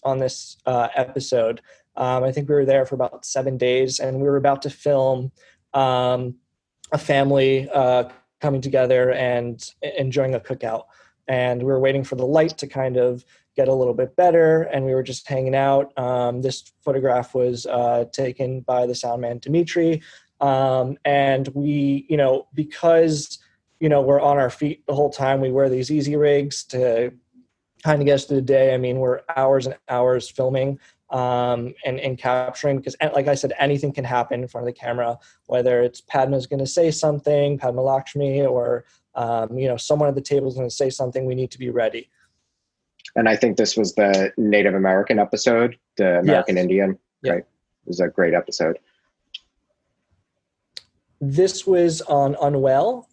episode. I think we were there for about 7 days, and we were about to film a family coming together and enjoying a cookout. And we were waiting for the light to kind of get a little bit better, and we were just hanging out. This photograph was taken by the sound man, Dimitri. And we, because, we're on our feet the whole time, we wear these easy rigs to kind of get us through the day. I mean, we're hours and hours filming. And capturing, because like I said, anything can happen in front of the camera, whether it's Padma's going to say something, Padma Lakshmi, or, someone at the table is going to say something. We need to be ready.
And I think this was the Native American episode, the American Indian.
Yeah.
Right. It was a great episode.
This was on Unwell.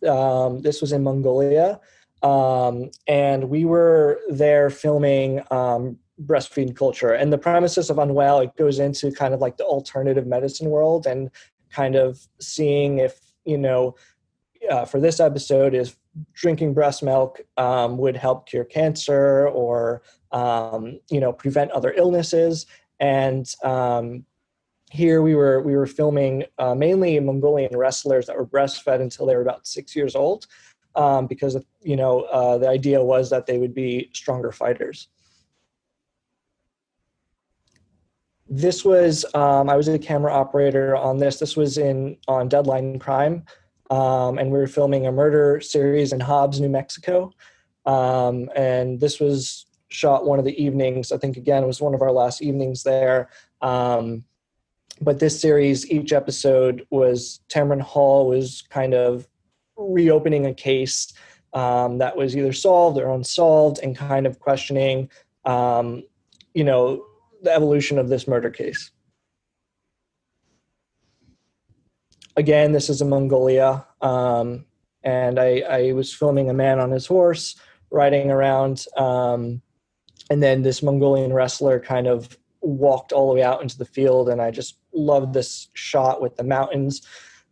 This was in Mongolia. And we were there filming breastfeeding culture. And the premises of Unwell, it goes into kind of like the alternative medicine world and kind of seeing if, for this episode, if drinking breast milk would help cure cancer or, prevent other illnesses. And here we were filming mainly Mongolian wrestlers that were breastfed until they were about 6 years old, because the idea was that they would be stronger fighters. This was, I was a camera operator on this. This was on Deadline Crime, and we were filming a murder series in Hobbs, New Mexico. And this was shot one of the evenings. I think, again, it was one of our last evenings there. But this series, each episode was Tamron Hall was kind of reopening a case that was either solved or unsolved and kind of questioning, the evolution of this murder case. Again, this is in Mongolia, and I was filming a man on his horse riding around, and then this Mongolian wrestler kind of walked all the way out into the field, and I just loved this shot with the mountains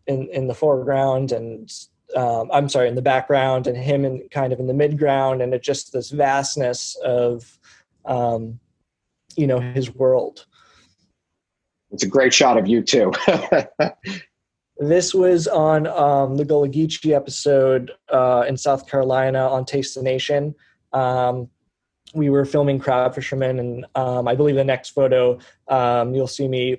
in the foreground and I'm sorry, in the background, and him in kind of in the midground, and it's just this vastness of, his world.
It's a great shot of you too.
This was on the Gullah Geechee episode in South Carolina on Taste the Nation. We were filming crab fishermen, and I believe the next photo, you'll see me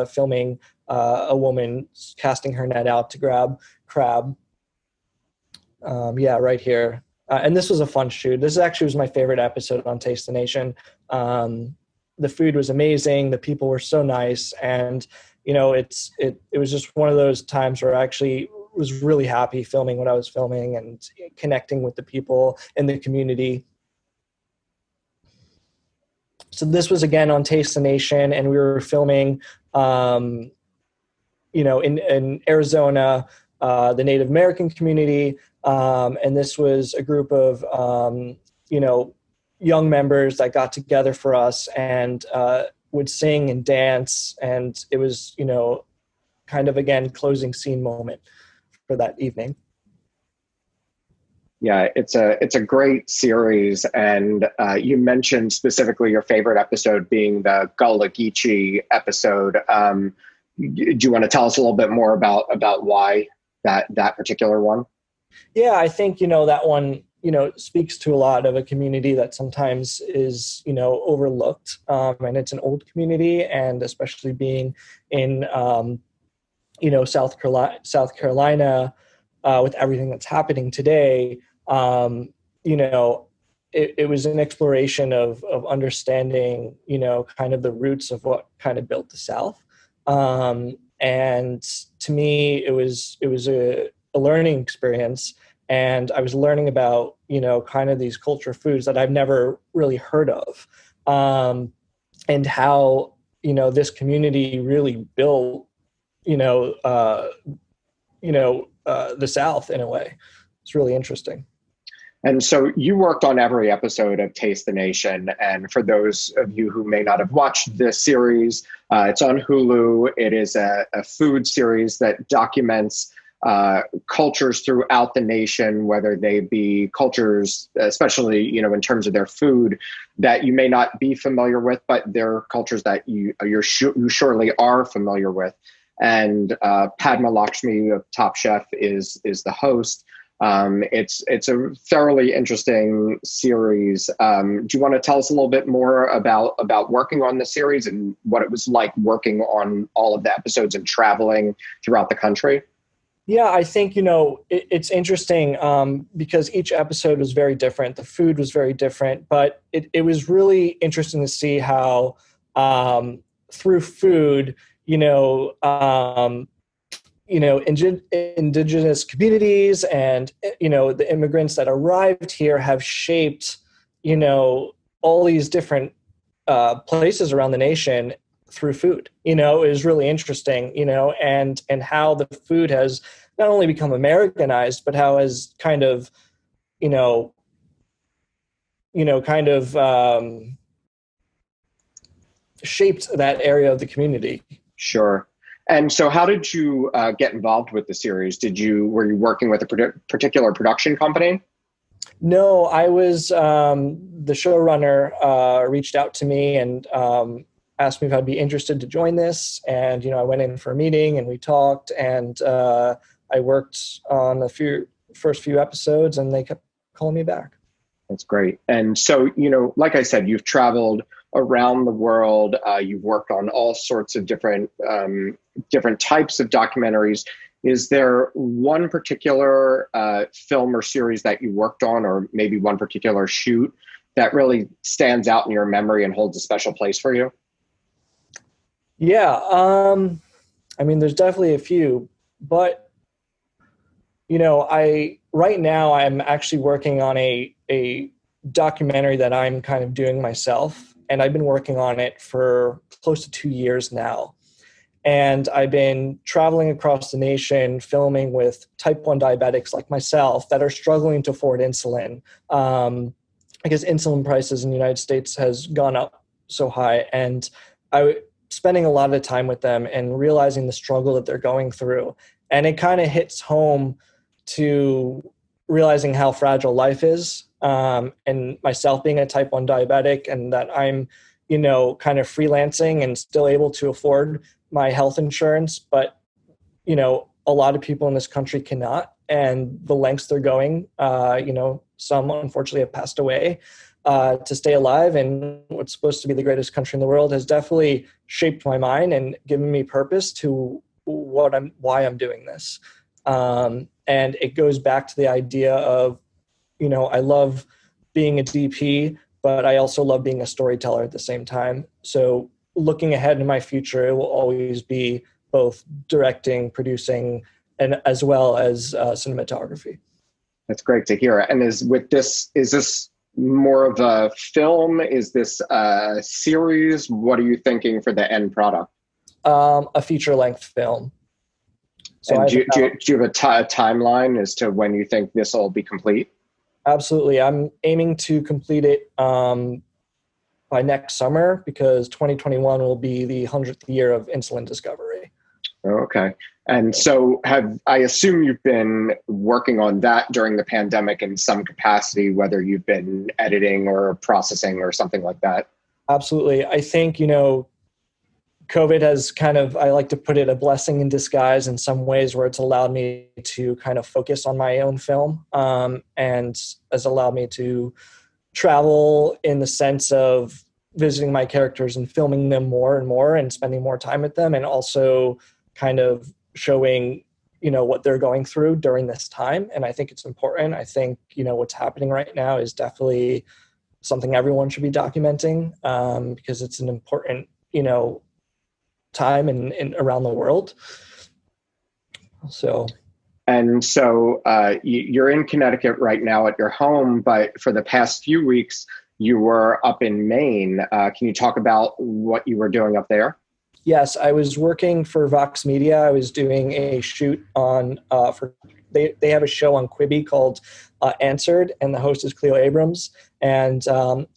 filming a woman casting her net out to grab crab. Right here. And this was a fun shoot. This actually was my favorite episode on Taste the Nation. The food was amazing. The people were so nice. And, it was just one of those times where I actually was really happy filming what I was filming and connecting with the people in the community. So this was again on Taste the Nation, and we were filming, in Arizona, the Native American community. And this was a group of, young members that got together for us and would sing and dance. And it was, kind of, again, closing scene moment for that evening.
Yeah, it's a great series. And you mentioned specifically your favorite episode being the Gullah Geechee episode. Do you want to tell us a little bit more about why that particular one?
Yeah, I think, that one, speaks to a lot of a community that sometimes is, overlooked. And it's an old community, and especially being in, South Carolina, with everything that's happening today, it was an exploration of understanding, kind of the roots of what kind of built the South. And to me, it was a learning experience. And I was learning about, kind of these culture foods that I've never really heard of, and how, this community really built, the South in a way. It's really interesting.
And so you worked on every episode of Taste the Nation. And for those of you who may not have watched this series, it's on Hulu. It is a food series that documents cultures throughout the nation, whether they be cultures, especially, in terms of their food, that you may not be familiar with, but they're cultures that you surely are familiar with. And Padma Lakshmi of Top Chef is the host. It's a thoroughly interesting series. Do you want to tell us a little bit more about working on the series and what it was like working on all of the episodes and traveling throughout the country?
Yeah, I think, it's interesting because each episode was very different. The food was very different, but it was really interesting to see how through food, indigenous communities and, the immigrants that arrived here have shaped, all these different places around the nation through food. It is really interesting, and how the food has not only become Americanized, but how has kind of, shaped that area of the community.
Sure. And so how did you get involved with the series? Were you working with a particular production company?
No, I was, the showrunner reached out to me and asked me if I'd be interested to join this. And, I went in for a meeting and we talked, and I worked on the first few episodes, and they kept calling me back.
That's great. And so, like I said, you've traveled around the world. You've worked on all sorts of different types of documentaries. Is there one particular film or series that you worked on, or maybe one particular shoot that really stands out in your memory and holds a special place for you?
Yeah. There's definitely a few, but, right now I'm actually working on a documentary that I'm kind of doing myself. And I've been working on it for close to 2 years now. And I've been traveling across the nation, filming with type 1 diabetics like myself that are struggling to afford insulin. Because insulin prices in the United States has gone up so high. And spending a lot of time with them and realizing the struggle that they're going through. And it kind of hits home to realizing how fragile life is, and myself being a type 1 diabetic, and that I'm, kind of freelancing and still able to afford my health insurance, but, a lot of people in this country cannot, and the lengths they're going, some unfortunately have passed away to stay alive, and what's supposed to be the greatest country in the world has definitely shaped my mind and given me purpose to why I'm doing this. And it goes back to the idea of, I love being a DP, but I also love being a storyteller at the same time. So looking ahead in my future, it will always be both directing, producing, and as well as cinematography. That's
great to hear. And is this more of a film? Is this a series? What are you thinking for the end product?
A feature-length film.
So and do you have a timeline as to when you think this will be complete?
Absolutely. I'm aiming to complete it by next summer, because 2021 will be the 100th year of insulin discovery.
Okay. And so I assume you've been working on that during the pandemic in some capacity, whether you've been editing or processing or something like that?
Absolutely. I think, COVID has kind of, I like to put it, a blessing in disguise in some ways, where it's allowed me to kind of focus on my own film, and has allowed me to travel in the sense of visiting my characters and filming them more and more and spending more time with them, and also kind of showing, what they're going through during this time. And I think it's important. I think, what's happening right now is definitely something everyone should be documenting, because it's an important, time and around the world. So
you're in Connecticut right now at your home, but for the past few weeks you were up in Maine. Can you talk about what you were doing up there?
Yes, I was working for Vox Media. I was doing a shoot on they have a show on Quibi called Answered, and the host is Cleo Abrams. And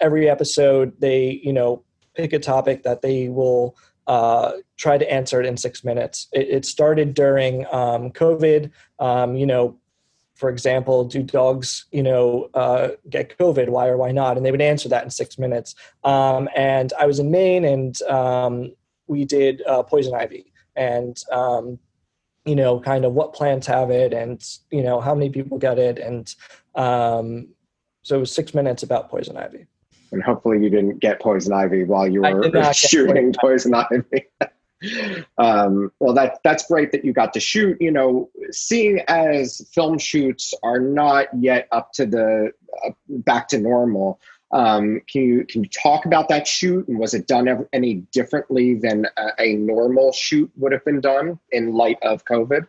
every episode they pick a topic that they will try to answer it in 6 minutes. It started during COVID. For example, do dogs, get COVID? Why or why not? And they would answer that in 6 minutes. And I was in Maine, and we did poison ivy, and kind of what plants have it, and how many people get it, and so it was 6 minutes about poison ivy.
And hopefully you didn't get poison ivy while you were shooting poison ivy. Well, that's great that you got to shoot. Seeing as film shoots are not yet up to back to normal, can you talk about that shoot, and was it done any differently than a normal shoot would have been done in light of COVID?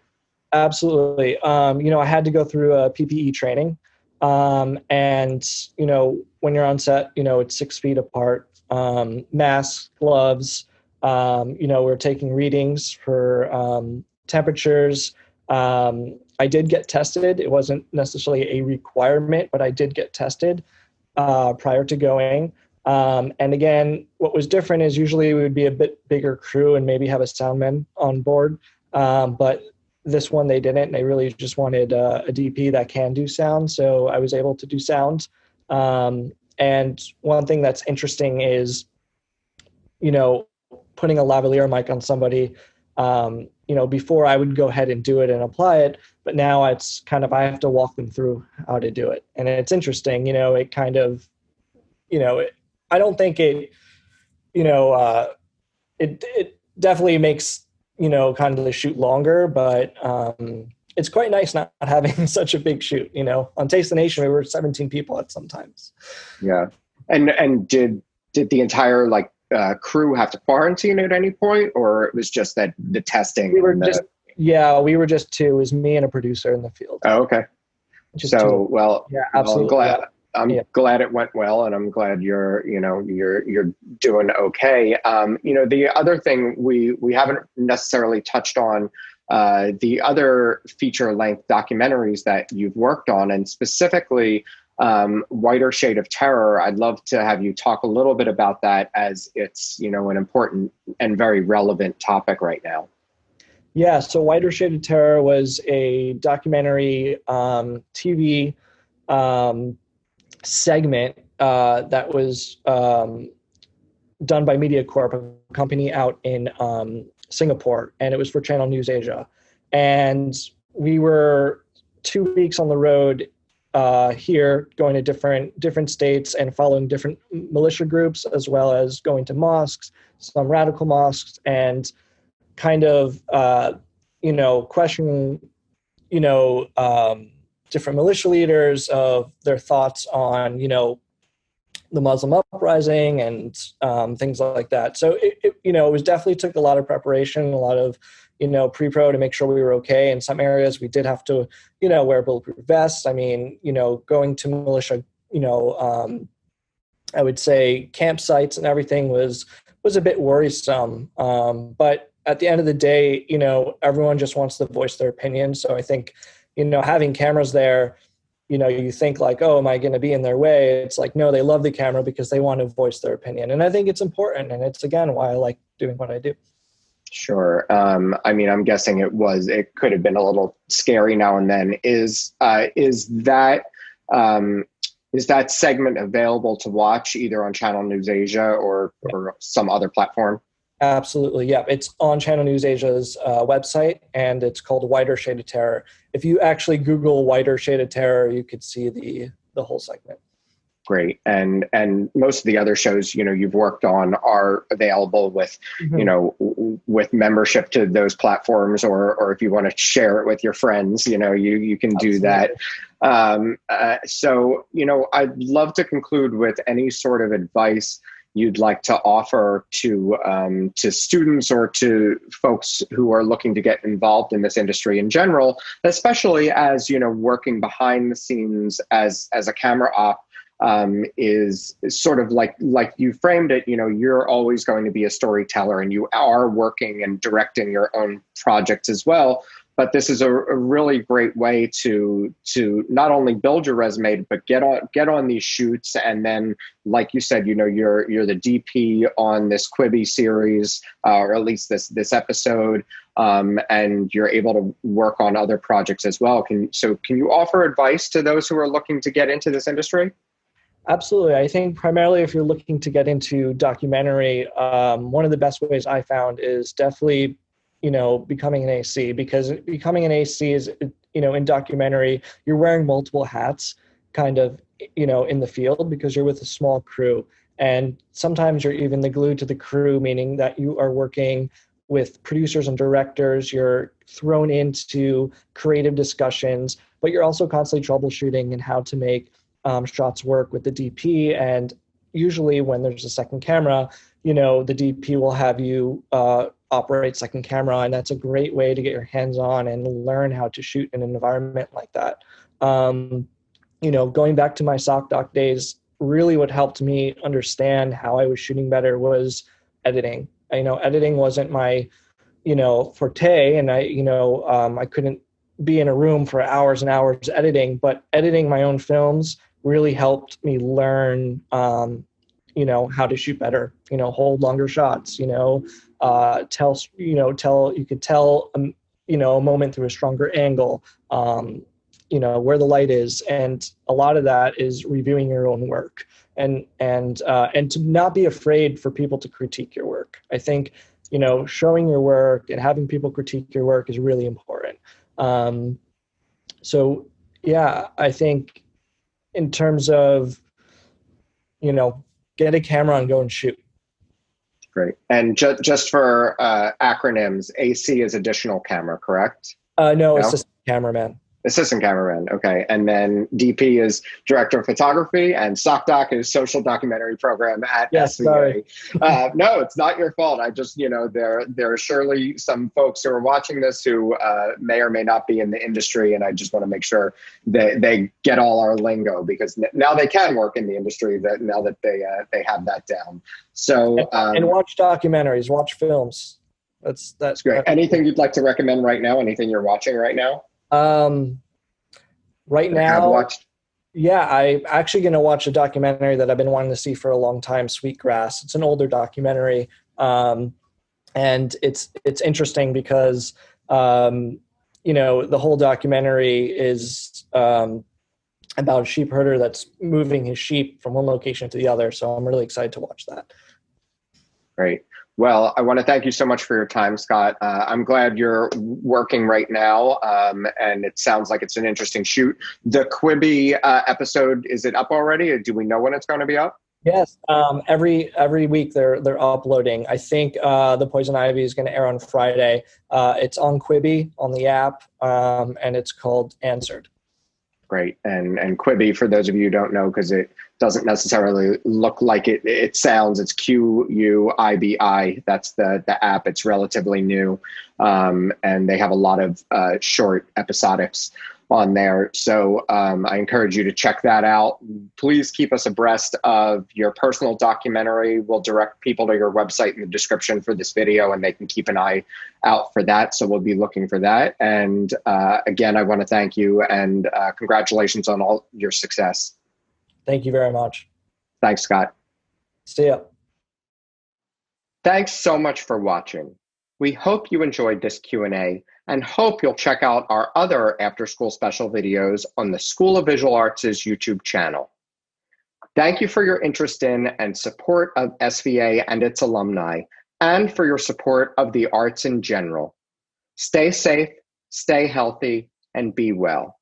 Absolutely. I had to go through a PPE training. And, when you're on set, it's 6 feet apart, masks, gloves, we're taking readings for, temperatures. I did get tested. It wasn't necessarily a requirement, but I did get tested, prior to going. And again, what was different is usually we would be a bit bigger crew and maybe have a soundman on board. But this one they didn't. They really just wanted a DP that can do sound. So I was able to do sound. And one thing that's interesting is, putting a lavalier mic on somebody. Before I would go ahead and do it and apply it, but now it's kind of, I have to walk them through how to do it. And it's interesting, it kind of, I don't think it, it definitely makes, kind of the shoot longer, but it's quite nice not having such a big shoot. On Taste the Nation, we were 17 people at sometimes.
Yeah. And did the entire crew have to quarantine at any point, or it was just that the testing?
We were just two. It was me and a producer in the field.
Oh, okay. So, well,
yeah, absolutely.
I'm glad it went well, and I'm glad you're doing okay. The other thing we haven't necessarily touched on, the other feature-length documentaries that you've worked on, and specifically Whiter Shade of Terror. I'd love to have you talk a little bit about that, as it's an important and very relevant topic right now.
Yeah, so Whiter Shaded Terror was a documentary TV segment that was done by MediaCorp, a company out in Singapore, and it was for Channel News Asia. And we were 2 weeks on the road here, going to different states and following different militia groups, as well as going to mosques, some radical mosques, and kind of questioning different militia leaders of their thoughts on the Muslim uprising and things like that. So it was definitely took a lot of preparation, a lot of pre-pro to make sure we were okay. In some areas we did have to wear bulletproof vests. I mean, going to militia I would say campsites and everything was a bit worrisome, but at the end of the day, everyone just wants to voice their opinion. So I think having cameras there, you think like, oh, am I going to be in their way? It's like, no, they love the camera because they want to voice their opinion. And I think it's important. And it's, again, why I like doing what I do.
Sure. I mean, I'm guessing it could have been a little scary now and then. Is that segment available to watch either on Channel News Asia or some other platform?
Absolutely. Yeah. It's on Channel News Asia's website, and it's called Whiter Shaded Terror. If you actually Google Whiter Shaded Terror, you could see the whole segment. Great.
And most of the other shows, you've worked on are available with, with membership to those platforms, or if you want to share it with your friends, you can do that. So, I'd love to conclude with any sort of advice you'd like to offer to students or to folks who are looking to get involved in this industry in general, especially as, working behind the scenes as a camera op. Is sort of like you framed it, you're always going to be a storyteller, and you are working and directing your own projects as well. But this is a really great way to not only build your resume, but get on these shoots. And then, like you said, you're the DP on this Quibi series, or at least this episode, and you're able to work on other projects as well. Can you offer advice to those who are looking to get into this industry?
Absolutely. I think primarily if you're looking to get into documentary, one of the best ways I found is definitely, becoming an AC, because becoming an AC is, in documentary, you're wearing multiple hats kind of, in the field, because you're with a small crew. And sometimes you're even the glue to the crew, meaning that you are working with producers and directors, you're thrown into creative discussions, but you're also constantly troubleshooting and how to make shots work with the DP. And usually when there's a second camera, the DP will have you operate second camera. And that's a great way to get your hands on and learn how to shoot in an environment like that. Going back to my sock doc days, really what helped me understand how I was shooting better was editing. Editing wasn't my, forte, and I couldn't be in a room for hours and hours editing, but editing my own films really helped me learn, how to shoot better, hold longer shots, you could tell, a moment through a stronger angle, where the light is. And a lot of that is reviewing your own work and to not be afraid for people to critique your work. I think, showing your work and having people critique your work is really important. So yeah, I think in terms of, get a camera and go and shoot.
Great. And just for acronyms, AC is additional camera, correct?
No, assistant cameraman.
Assistant cameraman. Okay. And then DP is director of photography, and SocDoc is social documentary program at SVA. No, it's not your fault. I just, there are surely some folks who are watching this who may or may not be in the industry. And I just want to make sure that they get all our lingo, because now they can work in the industry now that they have that down. So,
and watch documentaries, watch films. That's
great. Anything you'd like to recommend right now? Anything you're watching right now?
Right now, I'm actually going to watch a documentary that I've been wanting to see for a long time, Sweetgrass. It's an older documentary. And it's interesting because The whole documentary is about a sheep herder that's moving his sheep from one location to the other. So I'm really excited to watch that.
Great. Well, I want to thank you so much for your time, Scott. I'm glad you're working right now, and it sounds like it's an interesting shoot. The Quibi episode, is it up already? Or do we know when it's going to be up?
Yes, every week they're uploading. I think the Poison Ivy is going to air on Friday. It's on Quibi on the app, and it's called Answered.
Great. And Quibi, for those of you who don't know, because it doesn't necessarily look like it sounds, it's Quibi. That's the app. It's relatively new. And they have a lot of short episodics on there. So I encourage you to check that out. Please keep us abreast of your personal documentary. We'll direct people to your website in the description for this video, and they can keep an eye out for that. So we'll be looking for that. And again, I want to thank you, and congratulations on all your success.
Thank you very much.
Thanks, Scott.
See ya.
Thanks so much for watching. We hope you enjoyed this Q&A and hope you'll check out our other after-school special videos on the School of Visual Arts' YouTube channel. Thank you for your interest in and support of SVA and its alumni, and for your support of the arts in general. Stay safe, stay healthy, and be well.